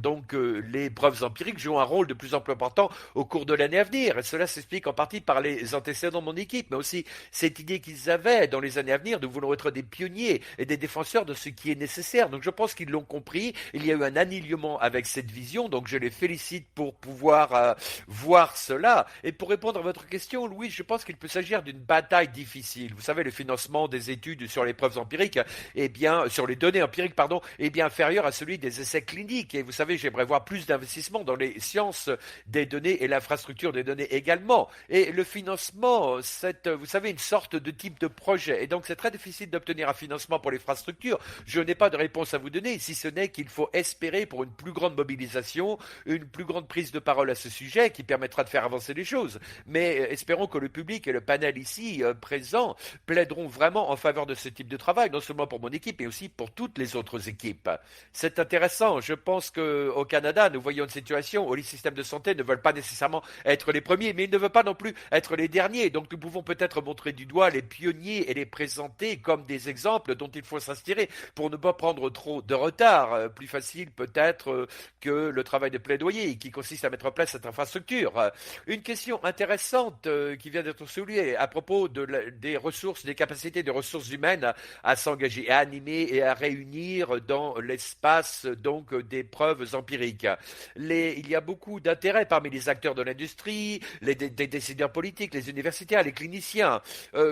les preuves empiriques jouent un rôle de plus en plus important au cours de l'année à venir. Et cela s'explique en partie par les antécédents de mon équipe, mais aussi cette idée qu'ils avaient dans les années à venir. Nous voulons être des pionniers et des défenseurs de ce qui est nécessaire. Donc je pense qu'ils l'ont compris. Il y a eu un alignement avec cette vision, donc je les félicite pour pouvoir voir cela. Et pour répondre à votre question, Louis, je pense qu'il peut s'agir d'une bataille difficile. Vous savez, le financement des études sur les preuves empiriques, eh bien, sur les données empiriques, pardon, est bien inférieur à celui des essais cliniques. Et vous savez, j'aimerais voir plus d'investissement dans les sciences des données et l'infrastructure des données également. Et le financement, c'est, vous savez, une sorte de type de projet. Et donc, c'est très difficile d'obtenir un financement pour l'infrastructure. Je n'ai pas de réponse à vous donner, si ce n'est qu'il faut espérer pour une plus grande mobilisation, une plus grande prise de parole à ce sujet qui permettra de faire avancer les choses. Mais espérons que le public et le panel ici présent plaideront vraiment en faveur de ce type de travail, non seulement pour mon équipe, mais aussi pour toutes les autres équipes. C'est intéressant. Je pense qu'au Canada, nous voyons une situation où les systèmes de santé ne veulent pas nécessairement être les premiers, mais ils ne veulent pas non plus être les derniers. Donc nous pouvons peut-être montrer du doigt les pionniers et les présenter comme des exemples dont il faut s'inspirer pour ne pas prendre trop de retard. Plus facile peut-être que le travail de plaidoyer qui consiste à mettre en place cette infrastructure. Une question intéressante qui vient d'être soulevée à propos des ressources, des capacités des ressources humaines à s'engager, à animer et à réunir dans l'espace des preuves empiriques. Il y a beaucoup d'intérêt parmi les acteurs de l'industrie, des décideurs politiques, les universitaires, les cliniciens.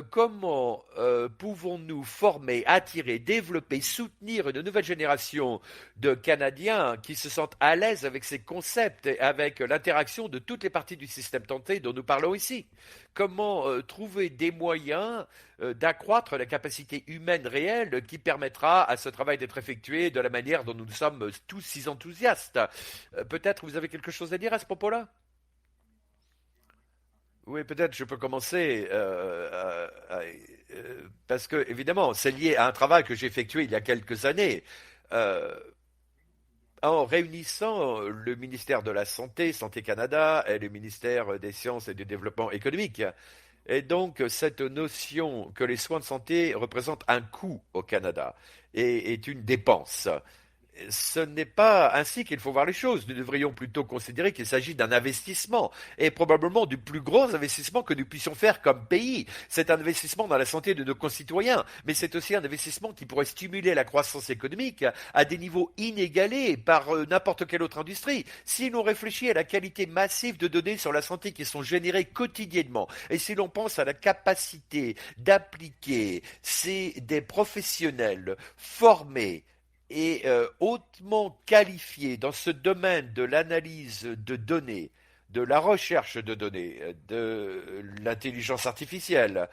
Comment pouvons-nous former, attirer, développer, soutenir une nouvelle génération de Canadiens qui se sentent à l'aise avec ces concepts et avec l'interaction de toutes les parties du système santé dont nous parlons ici? Comment trouver des moyens d'accroître la capacité humaine réelle qui permettra à ce travail d'être effectué de la manière dont nous sommes tous si enthousiastes? Peut-être vous avez quelque chose à dire à ce propos-là? Oui, peut-être je peux commencer parce que évidemment c'est lié à un travail que j'ai effectué il y a quelques années. Euh, En réunissant le ministère de la Santé, Santé Canada, et le ministère des Sciences et du Développement économique. Et donc, cette notion que les soins de santé représentent un coût au Canada et est une dépense. Ce n'est pas ainsi qu'il faut voir les choses. Nous devrions plutôt considérer qu'il s'agit d'un investissement et probablement du plus gros investissement que nous puissions faire comme pays. C'est un investissement dans la santé de nos concitoyens, mais c'est aussi un investissement qui pourrait stimuler la croissance économique à des niveaux inégalés par n'importe quelle autre industrie. Si l'on réfléchit à la qualité massive de données sur la santé qui sont générées quotidiennement et si l'on pense à la capacité d'appliquer des professionnels formés et hautement qualifié dans ce domaine de l'analyse de données, de la recherche de données, de l'intelligence artificielle,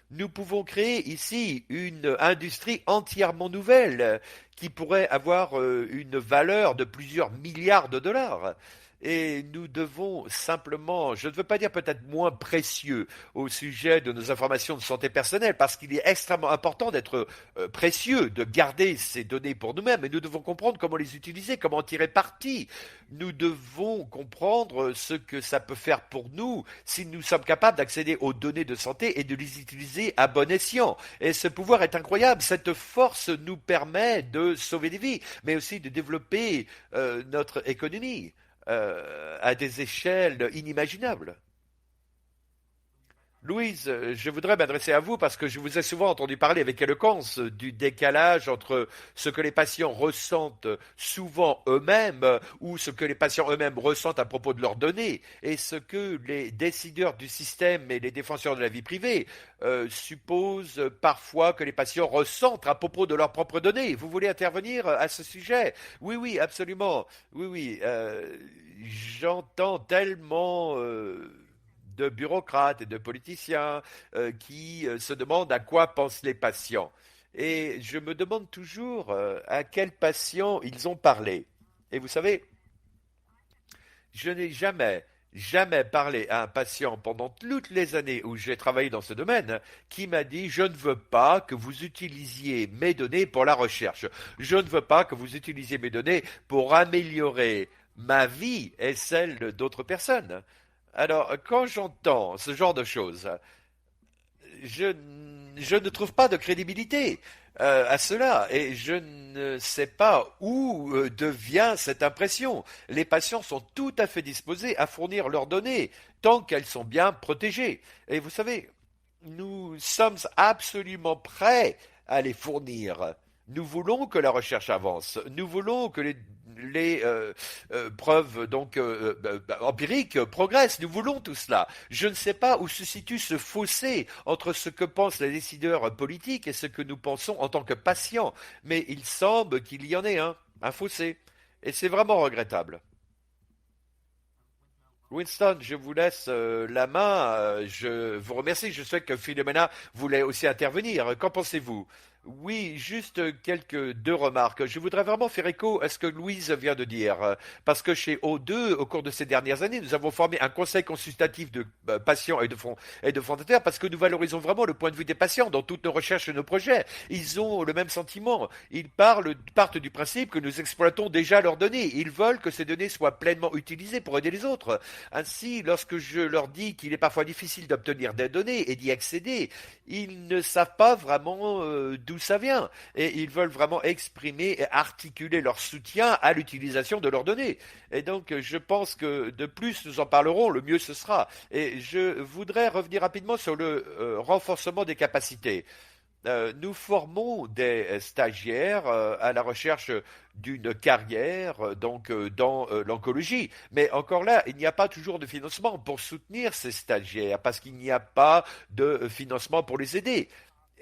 nous pouvons créer ici une industrie entièrement nouvelle qui pourrait avoir une valeur de plusieurs milliards de dollars. Et nous devons simplement, je ne veux pas dire peut-être moins précieux au sujet de nos informations de santé personnelle, parce qu'il est extrêmement important d'être précieux, de garder ces données pour nous-mêmes, et nous devons comprendre comment les utiliser, comment en tirer parti. Nous devons comprendre ce que ça peut faire pour nous si nous sommes capables d'accéder aux données de santé et de les utiliser à bon escient. Et ce pouvoir est incroyable. Cette force nous permet de sauver des vies, mais aussi de développer notre économie à des échelles inimaginables. Louise, je voudrais m'adresser à vous parce que je vous ai souvent entendu parler avec éloquence du décalage entre ce que les patients ressentent souvent eux-mêmes ou ce que les patients eux-mêmes ressentent à propos de leurs données et ce que les décideurs du système et les défenseurs de la vie privée supposent parfois que les patients ressentent à propos de leurs propres données. Vous voulez intervenir à ce sujet? Oui, oui, absolument. Oui, oui. J'entends tellement de bureaucrates et de politiciens qui se demandent à quoi pensent les patients. Et je me demande toujours à quels patients ils ont parlé. Et vous savez, je n'ai jamais parlé à un patient pendant toutes les années où j'ai travaillé dans ce domaine qui m'a dit je ne veux pas que vous utilisiez mes données pour la recherche. Je ne veux pas que vous utilisiez mes données pour améliorer ma vie et celle d'autres personnes. Alors, quand j'entends ce genre de choses, je je ne trouve pas de crédibilité à cela et je ne sais pas où devient cette impression. Les patients sont tout à fait disposés à fournir leurs données tant qu'elles sont bien protégées. Et vous savez, nous sommes absolument prêts à les fournir. Nous voulons que la recherche avance. Nous voulons que les preuves empiriques progressent. Nous voulons tout cela. Je ne sais pas où se situe ce fossé entre ce que pensent les décideurs politiques et ce que nous pensons en tant que patients. Mais il semble qu'il y en ait un fossé. Et c'est vraiment regrettable. Winston, je vous laisse la main. Je vous remercie. Je sais que Philomena voulait aussi intervenir. Qu'en pensez-vous? Oui, juste quelques deux remarques. Je voudrais vraiment faire écho à ce que Louise vient de dire, parce que chez O2, au cours de ces dernières années, nous avons formé un conseil consultatif de patients et de fondateurs, parce que nous valorisons vraiment le point de vue des patients dans toutes nos recherches et nos projets. Ils ont le même sentiment. Partent du principe que nous exploitons déjà leurs données. Ils veulent que ces données soient pleinement utilisées pour aider les autres. Ainsi, lorsque je leur dis qu'il est parfois difficile d'obtenir des données et d'y accéder, ils ne savent pas vraiment d'où ça vient et ils veulent vraiment exprimer et articuler leur soutien à l'utilisation de leurs données. Et donc, je pense que de plus nous en parlerons, le mieux ce sera. Et je voudrais revenir rapidement sur le renforcement des capacités. Nous formons des stagiaires à la recherche d'une carrière dans l'oncologie. Mais encore là, il n'y a pas toujours de financement pour soutenir ces stagiaires parce qu'il n'y a pas de financement pour les aider.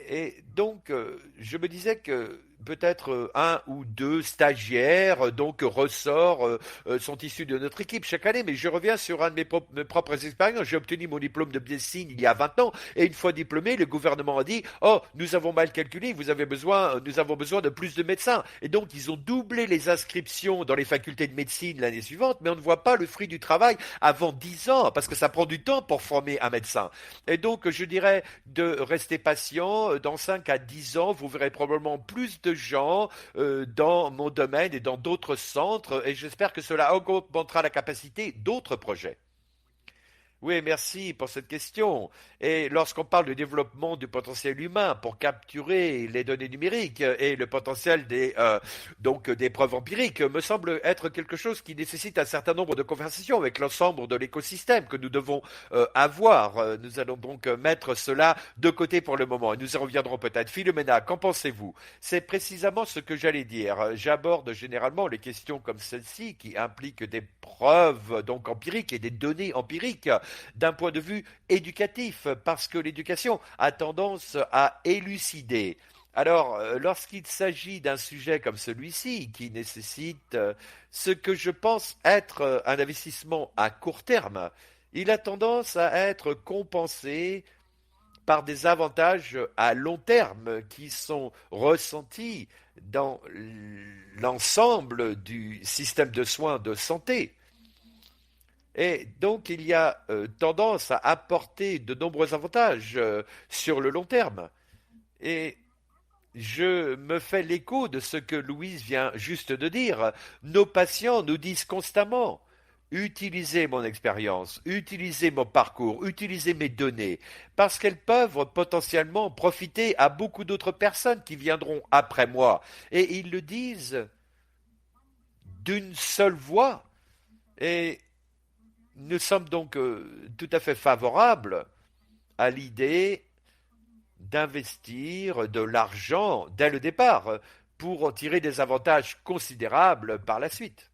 Et donc, je me disais que peut-être un ou deux stagiaires ressorts sont issus de notre équipe chaque année, mais je reviens sur un de mes propres expériences. J'ai obtenu mon diplôme de médecine il y a 20 ans et une fois diplômé, le gouvernement a dit «Oh, nous avons mal calculé, nous avons besoin de plus de médecins». Et donc, ils ont doublé les inscriptions dans les facultés de médecine l'année suivante, mais on ne voit pas le fruit du travail avant 10 ans parce que ça prend du temps pour former un médecin. Et donc, je dirais de rester patient. Dans 5 à 10 ans, vous verrez probablement plus de gens dans mon domaine et dans d'autres centres et j'espère que cela augmentera la capacité d'autres projets. Oui, merci pour cette question. Et lorsqu'on parle de développement du potentiel humain pour capturer les données numériques et le potentiel des preuves empiriques, me semble être quelque chose qui nécessite un certain nombre de conversations avec l'ensemble de l'écosystème que nous devons avoir. Nous allons donc mettre cela de côté pour le moment et nous y reviendrons peut-être. Philomena, qu'en pensez-vous? C'est précisément ce que j'allais dire. J'aborde généralement les questions comme celle-ci qui impliquent des preuves empiriques et des données empiriques d'un point de vue éducatif, parce que l'éducation a tendance à élucider. Alors, lorsqu'il s'agit d'un sujet comme celui-ci, qui nécessite ce que je pense être un investissement à court terme, il a tendance à être compensé par des avantages à long terme qui sont ressentis dans l'ensemble du système de soins de santé. Et donc, il y a tendance à apporter de nombreux avantages sur le long terme. Et je me fais l'écho de ce que Louise vient juste de dire. Nos patients nous disent constamment, utilisez mon expérience, utilisez mon parcours, utilisez mes données, parce qu'elles peuvent potentiellement profiter à beaucoup d'autres personnes qui viendront après moi. Et ils le disent d'une seule voix. Et nous sommes donc tout à fait favorables à l'idée d'investir de l'argent dès le départ pour en tirer des avantages considérables par la suite.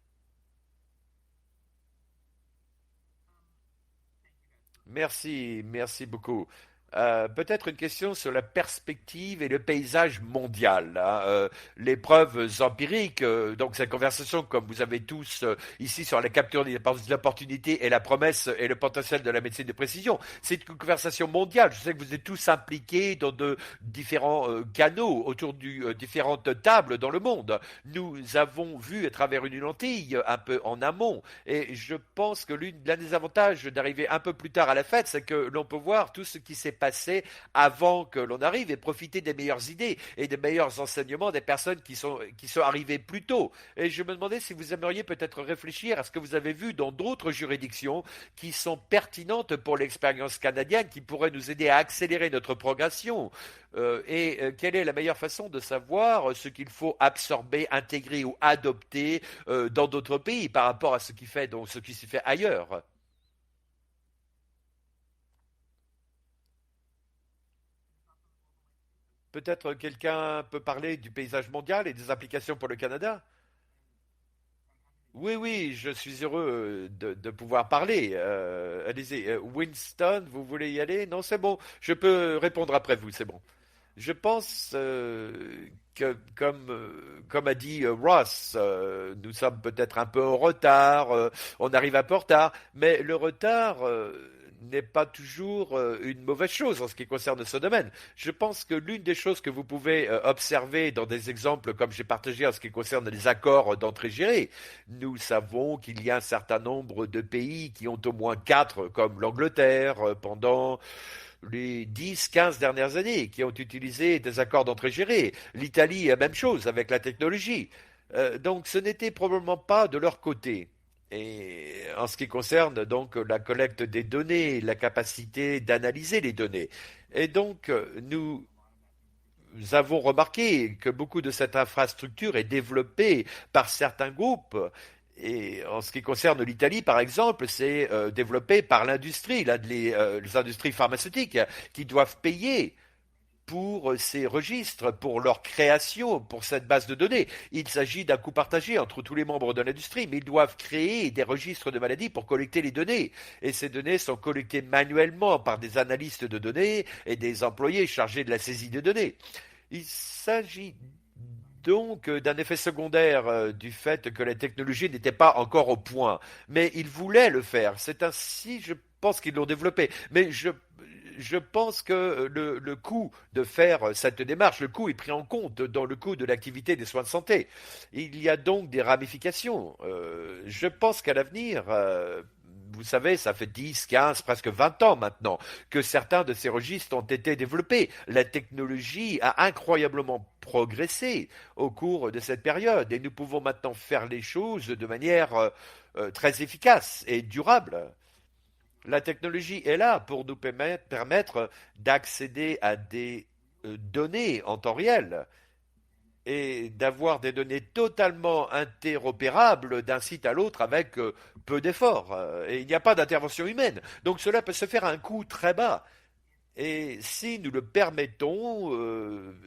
Merci, merci beaucoup. Peut-être une question sur la perspective et le paysage mondial, les preuves empiriques. Donc cette conversation, comme vous avez tous ici sur la capture de l'opportunité et la promesse et le potentiel de la médecine de précision, c'est une conversation mondiale. Je sais que vous êtes tous impliqués dans de différents canaux autour de différentes tables dans le monde. Nous avons vu à travers une lentille un peu en amont, et je pense que l'un des avantages d'arriver un peu plus tard à la fête, c'est que l'on peut voir tout ce qui s'est passé passer avant que l'on arrive et profiter des meilleures idées et des meilleurs enseignements des personnes qui sont arrivées plus tôt. Et je me demandais si vous aimeriez peut-être réfléchir à ce que vous avez vu dans d'autres juridictions qui sont pertinentes pour l'expérience canadienne, qui pourraient nous aider à accélérer notre progression. Quelle est la meilleure façon de savoir ce qu'il faut absorber, intégrer ou adopter dans d'autres pays par rapport à ce qui s'y fait ailleurs. Peut-être quelqu'un peut parler du paysage mondial et des implications pour le Canada. Oui, oui, je suis heureux de pouvoir parler. Allez-y, Winston, vous voulez y aller? Non, c'est bon. Je peux répondre après vous, c'est bon. Je pense que, comme a dit Ross, nous sommes peut-être un peu en retard, on arrive un peu en retard, mais le retard n'est pas toujours une mauvaise chose en ce qui concerne ce domaine. Je pense que l'une des choses que vous pouvez observer dans des exemples comme j'ai partagé en ce qui concerne les accords d'entrée gérés, nous savons qu'il y a un certain nombre de pays qui ont au moins quatre, comme l'Angleterre, pendant les 10, 15 dernières années, qui ont utilisé des accords d'entrée gérés. L'Italie, la même chose avec la technologie. Donc ce n'était probablement pas de leur côté. Et en ce qui concerne donc la collecte des données, la capacité d'analyser les données. Et donc nous avons remarqué que beaucoup de cette infrastructure est développée par certains groupes. Et en ce qui concerne l'Italie, par exemple, c'est développé par l'industrie, les industries pharmaceutiques, qui doivent payer pour ces registres, pour leur création, pour cette base de données. Il s'agit d'un coût partagé entre tous les membres de l'industrie, mais ils doivent créer des registres de maladies pour collecter les données. Et ces données sont collectées manuellement par des analystes de données et des employés chargés de la saisie de données. Il s'agit donc d'un effet secondaire du fait que la technologie n'était pas encore au point. Mais ils voulaient le faire. C'est ainsi, je pense qu'ils l'ont développé. Mais je pense que le coût de faire cette démarche, le coût est pris en compte dans le coût de l'activité des soins de santé. Il y a donc des ramifications. Je pense qu'à l'avenir, vous savez, ça fait 10, 15, presque 20 ans maintenant que certains de ces registres ont été développés. La technologie a incroyablement progressé au cours de cette période et nous pouvons maintenant faire les choses de manière très efficace et durable. La technologie est là pour nous permettre d'accéder à des données en temps réel et d'avoir des données totalement interopérables d'un site à l'autre avec peu d'efforts. Et il n'y a pas d'intervention humaine. Donc cela peut se faire à un coût très bas. Et si nous le permettons,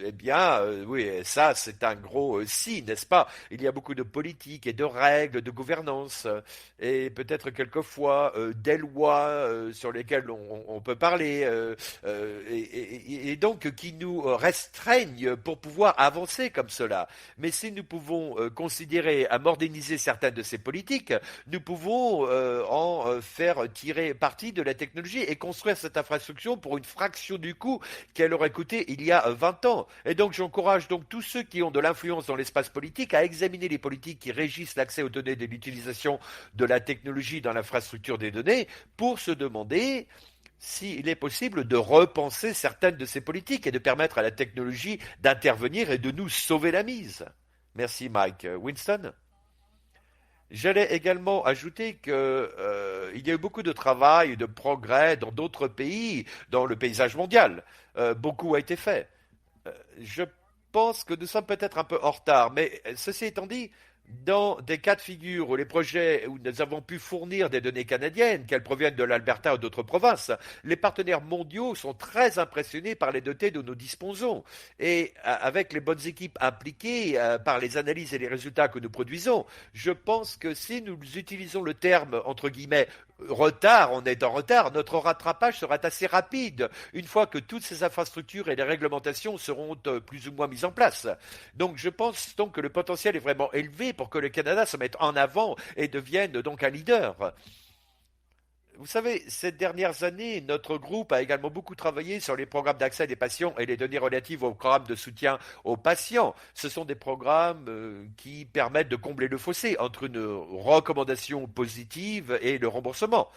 eh bien, oui, ça, c'est un gros si, n'est-ce pas? Il y a beaucoup de politiques et de règles, de gouvernance, et peut-être quelquefois des lois sur lesquelles on peut parler, et donc qui nous restreignent pour pouvoir avancer comme cela. Mais si nous pouvons considérer à moderniser certaines de ces politiques, nous pouvons en faire tirer parti de la technologie et construire cette infrastructure pour une fraction du coût qu'elle aurait coûté il y a 20 ans. Et donc j'encourage donc tous ceux qui ont de l'influence dans l'espace politique à examiner les politiques qui régissent l'accès aux données et l'utilisation de la technologie dans l'infrastructure des données pour se demander s'il est possible de repenser certaines de ces politiques et de permettre à la technologie d'intervenir et de nous sauver la mise. Merci Mike. Winston? J'allais également ajouter que il y a eu beaucoup de travail, de progrès dans d'autres pays, dans le paysage mondial. Beaucoup a été fait. Je pense que nous sommes peut-être un peu en retard, mais ceci étant dit, dans des cas de figure où les projets où nous avons pu fournir des données canadiennes, qu'elles proviennent de l'Alberta ou d'autres provinces, les partenaires mondiaux sont très impressionnés par les données dont nous disposons. Et avec les bonnes équipes impliquées, par les analyses et les résultats que nous produisons, je pense que si nous utilisons le terme, entre guillemets, retard, on est en retard, notre rattrapage sera assez rapide une fois que toutes ces infrastructures et les réglementations seront plus ou moins mises en place. Donc je pense donc que le potentiel est vraiment élevé pour que le Canada se mette en avant et devienne donc un leader. Vous savez, ces dernières années, notre groupe a également beaucoup travaillé sur les programmes d'accès des patients et les données relatives aux programmes de soutien aux patients. Ce sont des programmes qui permettent de combler le fossé entre une recommandation positive et le remboursement.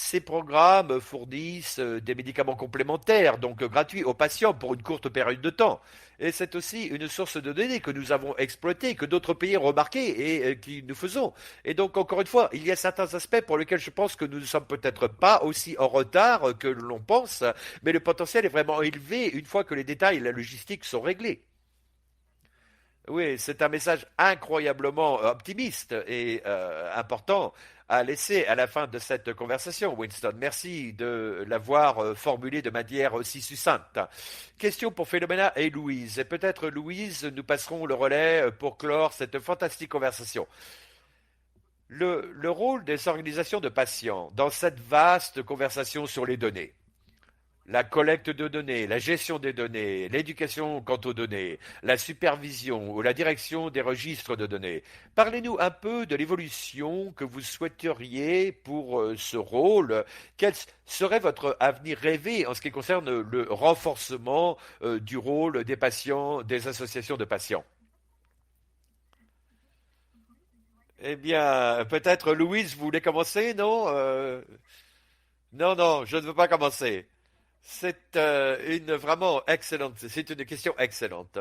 ces programmes fournissent des médicaments complémentaires, donc gratuits aux patients pour une courte période de temps. Et c'est aussi une source de données que nous avons exploitée, que d'autres pays ont remarqué et qui nous faisons. Et donc, encore une fois, il y a certains aspects pour lesquels je pense que nous ne sommes peut-être pas aussi en retard que l'on pense, mais le potentiel est vraiment élevé une fois que les détails et la logistique sont réglés. Oui, c'est un message incroyablement optimiste et important à laisser à la fin de cette conversation, Winston. Merci de l'avoir formulé de manière aussi succincte. Question pour Philomena et Louise. Et peut-être Louise, nous passerons le relais pour clore cette fantastique conversation. Le rôle des organisations de patients dans cette vaste conversation sur les données. La collecte de données, la gestion des données, l'éducation quant aux données, la supervision ou la direction des registres de données. Parlez-nous un peu de l'évolution que vous souhaiteriez pour ce rôle. Quel serait votre avenir rêvé en ce qui concerne le renforcement du rôle des patients, des associations de patients? Eh bien, peut-être Louise, vous voulez commencer, non? Non, non, je ne veux pas commencer. C'est une vraiment excellente, c'est une question excellente.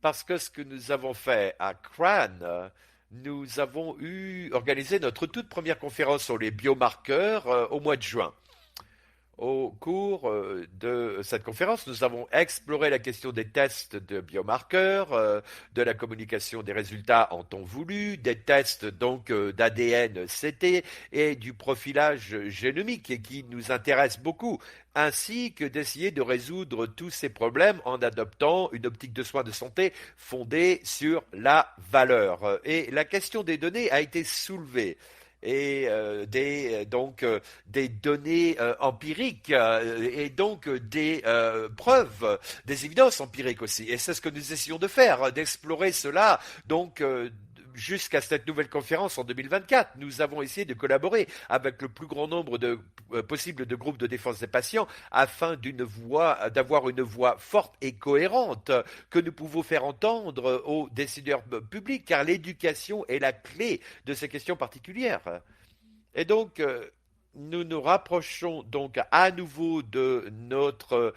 Parce que ce que nous avons fait à CRAN, nous avons organisé notre toute première conférence sur les biomarqueurs au mois de juin. Au cours de cette conférence, nous avons exploré la question des tests de biomarqueurs, de la communication des résultats en temps voulu, des tests donc d'ADN-CT et du profilage génomique qui nous intéresse beaucoup, ainsi que d'essayer de résoudre tous ces problèmes en adoptant une optique de soins de santé fondée sur la valeur. Et la question des données a été soulevée et des données empiriques et donc des preuves, des évidences empiriques aussi. Et c'est ce que nous essayons de faire, d'explorer cela. Donc jusqu'à cette nouvelle conférence en 2024, nous avons essayé de collaborer avec le plus grand nombre de possible de groupes de défense des patients afin d'avoir une voix forte et cohérente que nous pouvons faire entendre aux décideurs publics, car l'éducation est la clé de ces questions particulières. Et donc, nous nous rapprochons donc à nouveau de notre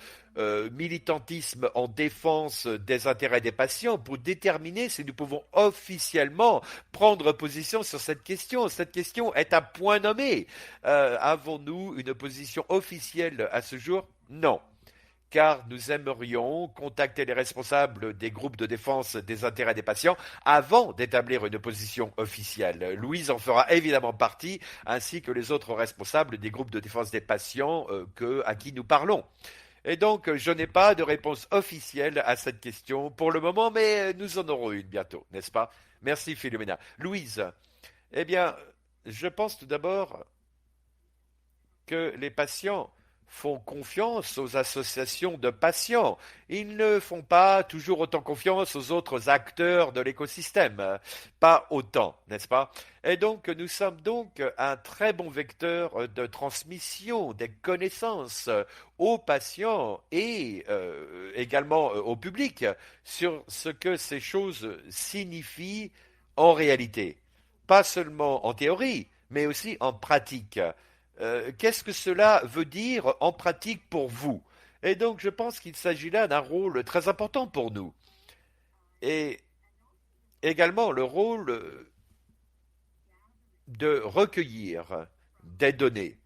militantisme en défense des intérêts des patients pour déterminer si nous pouvons officiellement prendre position sur cette question. Cette question est un point nommé. Avons-nous une position officielle à ce jour? Non, car nous aimerions contacter les responsables des groupes de défense des intérêts des patients avant d'établir une position officielle. Louise en fera évidemment partie, ainsi que les autres responsables des groupes de défense des patients à qui nous parlons. Et donc, je n'ai pas de réponse officielle à cette question pour le moment, mais nous en aurons une bientôt, n'est-ce pas? Merci Philomena. Louise, eh bien, je pense tout d'abord que les patients font confiance aux associations de patients. Ils ne font pas toujours autant confiance aux autres acteurs de l'écosystème. Pas autant, n'est-ce pas? Et donc, nous sommes donc un très bon vecteur de transmission des connaissances aux patients et également au public sur ce que ces choses signifient en réalité. Pas seulement en théorie, mais aussi en pratique. Qu'est-ce que cela veut dire en pratique pour vous? Et donc, je pense qu'il s'agit là d'un rôle très important pour nous. Et également le rôle de recueillir des données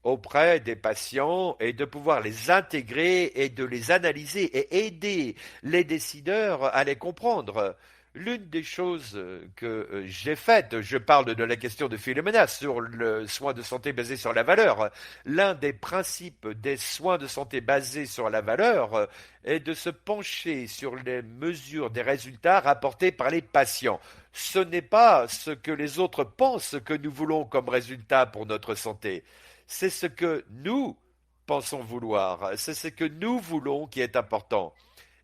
auprès des patients et de pouvoir les intégrer et de les analyser et aider les décideurs à les comprendre. L'une des choses que j'ai faites, je parle de la question de Philomena sur le soin de santé basé sur la valeur. L'un des principes des soins de santé basés sur la valeur est de se pencher sur les mesures des résultats rapportés par les patients. Ce n'est pas ce que les autres pensent que nous voulons comme résultat pour notre santé. C'est ce que nous pensons vouloir. C'est ce que nous voulons qui est important.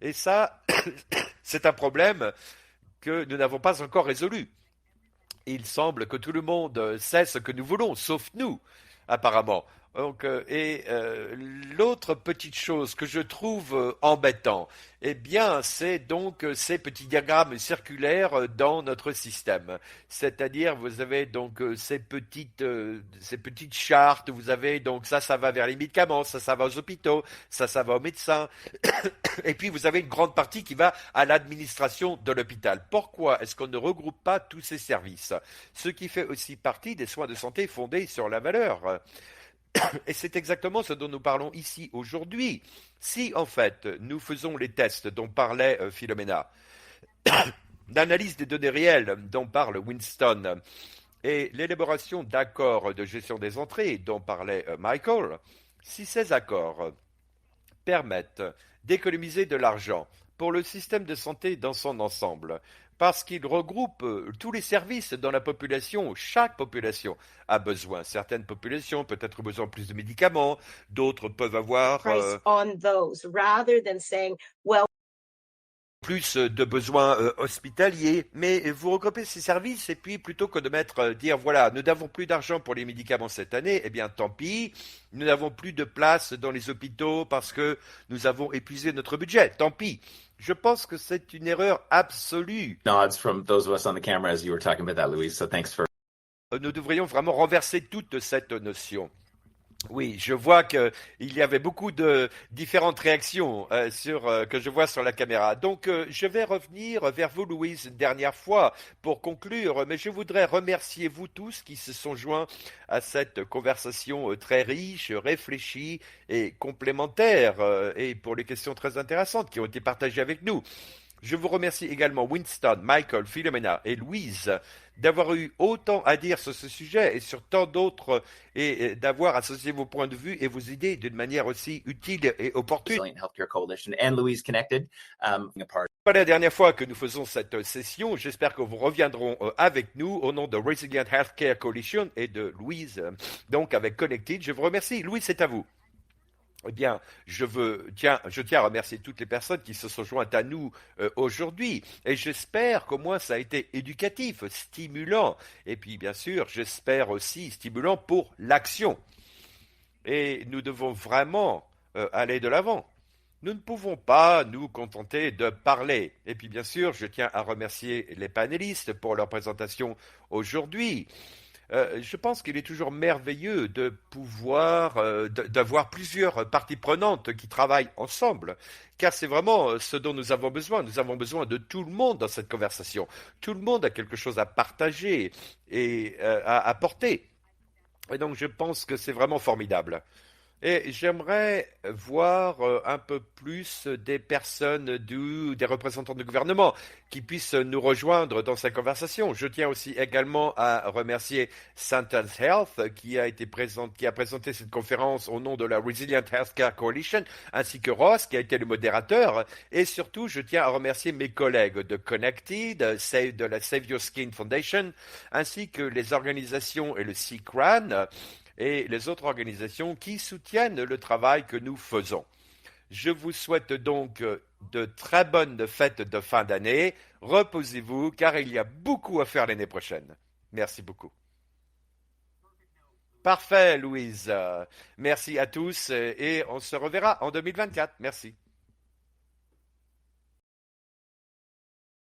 Et ça, c'est un problème que nous n'avons pas encore résolu. Il semble que tout le monde sait ce que nous voulons, sauf nous, apparemment. Donc, l'autre petite chose que je trouve embêtant, eh bien, c'est donc ces petits diagrammes circulaires dans notre système. C'est-à-dire, vous avez donc ces petites chartes. Vous avez donc ça va vers les médicaments, ça va aux hôpitaux, ça va aux médecins. Et puis, vous avez une grande partie qui va à l'administration de l'hôpital. Pourquoi est-ce qu'on ne regroupe pas tous ces services? Ce qui fait aussi partie des soins de santé fondés sur la valeur. Et c'est exactement ce dont nous parlons ici aujourd'hui. Si en fait nous faisons les tests dont parlait Philomena, l'analyse des données réelles dont parle Winston, et l'élaboration d'accords de gestion des entrées dont parlait Michael, si ces accords permettent d'économiser de l'argent pour le système de santé dans son ensemble, parce qu'ils regroupent tous les services dans la population. Chaque population a besoin. Certaines populations peut-être besoin de plus de médicaments, d'autres peuvent avoir on those rather than saying, well, plus de besoins hospitaliers, mais vous regroupez ces services et puis plutôt que de dire voilà, nous n'avons plus d'argent pour les médicaments cette année, eh bien tant pis, nous n'avons plus de place dans les hôpitaux parce que nous avons épuisé notre budget, tant pis. Je pense que c'est une erreur absolue. Nods from those of us on the camera as you were talking about that, Louise. So thanks for. Nous devrions vraiment renverser toute cette notion. Oui, je vois qu'il y avait beaucoup de différentes réactions que je vois sur la caméra. Donc, je vais revenir vers vous, Louise, une dernière fois pour conclure, mais je voudrais remercier vous tous qui se sont joints à cette conversation très riche, réfléchie et complémentaire, et pour les questions très intéressantes qui ont été partagées avec nous. Je vous remercie également Winston, Michael, Philomena et Louise d'avoir eu autant à dire sur ce sujet et sur tant d'autres et d'avoir associé vos points de vue et vos idées d'une manière aussi utile et opportune. Healthcare Coalition and Louise Connected. Pas la dernière fois que nous faisons cette session. J'espère que vous reviendront avec nous au nom de Resilient Healthcare Coalition et de Louise, donc avec Connected. Je vous remercie. Louise, c'est à vous. Eh bien, je tiens à remercier toutes les personnes qui se sont jointes à nous aujourd'hui. Et j'espère qu'au moins ça a été éducatif, stimulant. Et puis, bien sûr, j'espère aussi stimulant pour l'action. Et nous devons vraiment aller de l'avant. Nous ne pouvons pas nous contenter de parler. Et puis, bien sûr, je tiens à remercier les panélistes pour leur présentation aujourd'hui. Je pense qu'il est toujours merveilleux de pouvoir d'avoir plusieurs parties prenantes qui travaillent ensemble, car c'est vraiment ce dont nous avons besoin. Nous avons besoin de tout le monde dans cette conversation. Tout le monde a quelque chose à partager et à apporter. Et donc je pense que c'est vraiment formidable. Et j'aimerais voir un peu plus des personnes des représentants du gouvernement qui puissent nous rejoindre dans cette conversation. Je tiens aussi également à remercier Sentence Health qui a présenté cette conférence au nom de la Resilient Healthcare Coalition, ainsi que Ross qui a été le modérateur. Et surtout, je tiens à remercier mes collègues de Connected, de la Save Your Skin Foundation, ainsi que les organisations et le CCRAN, et les autres organisations qui soutiennent le travail que nous faisons. Je vous souhaite donc de très bonnes fêtes de fin d'année. Reposez-vous car il y a beaucoup à faire l'année prochaine. Merci beaucoup. Parfait, Louise. Merci à tous et on se reverra en 2024. Merci.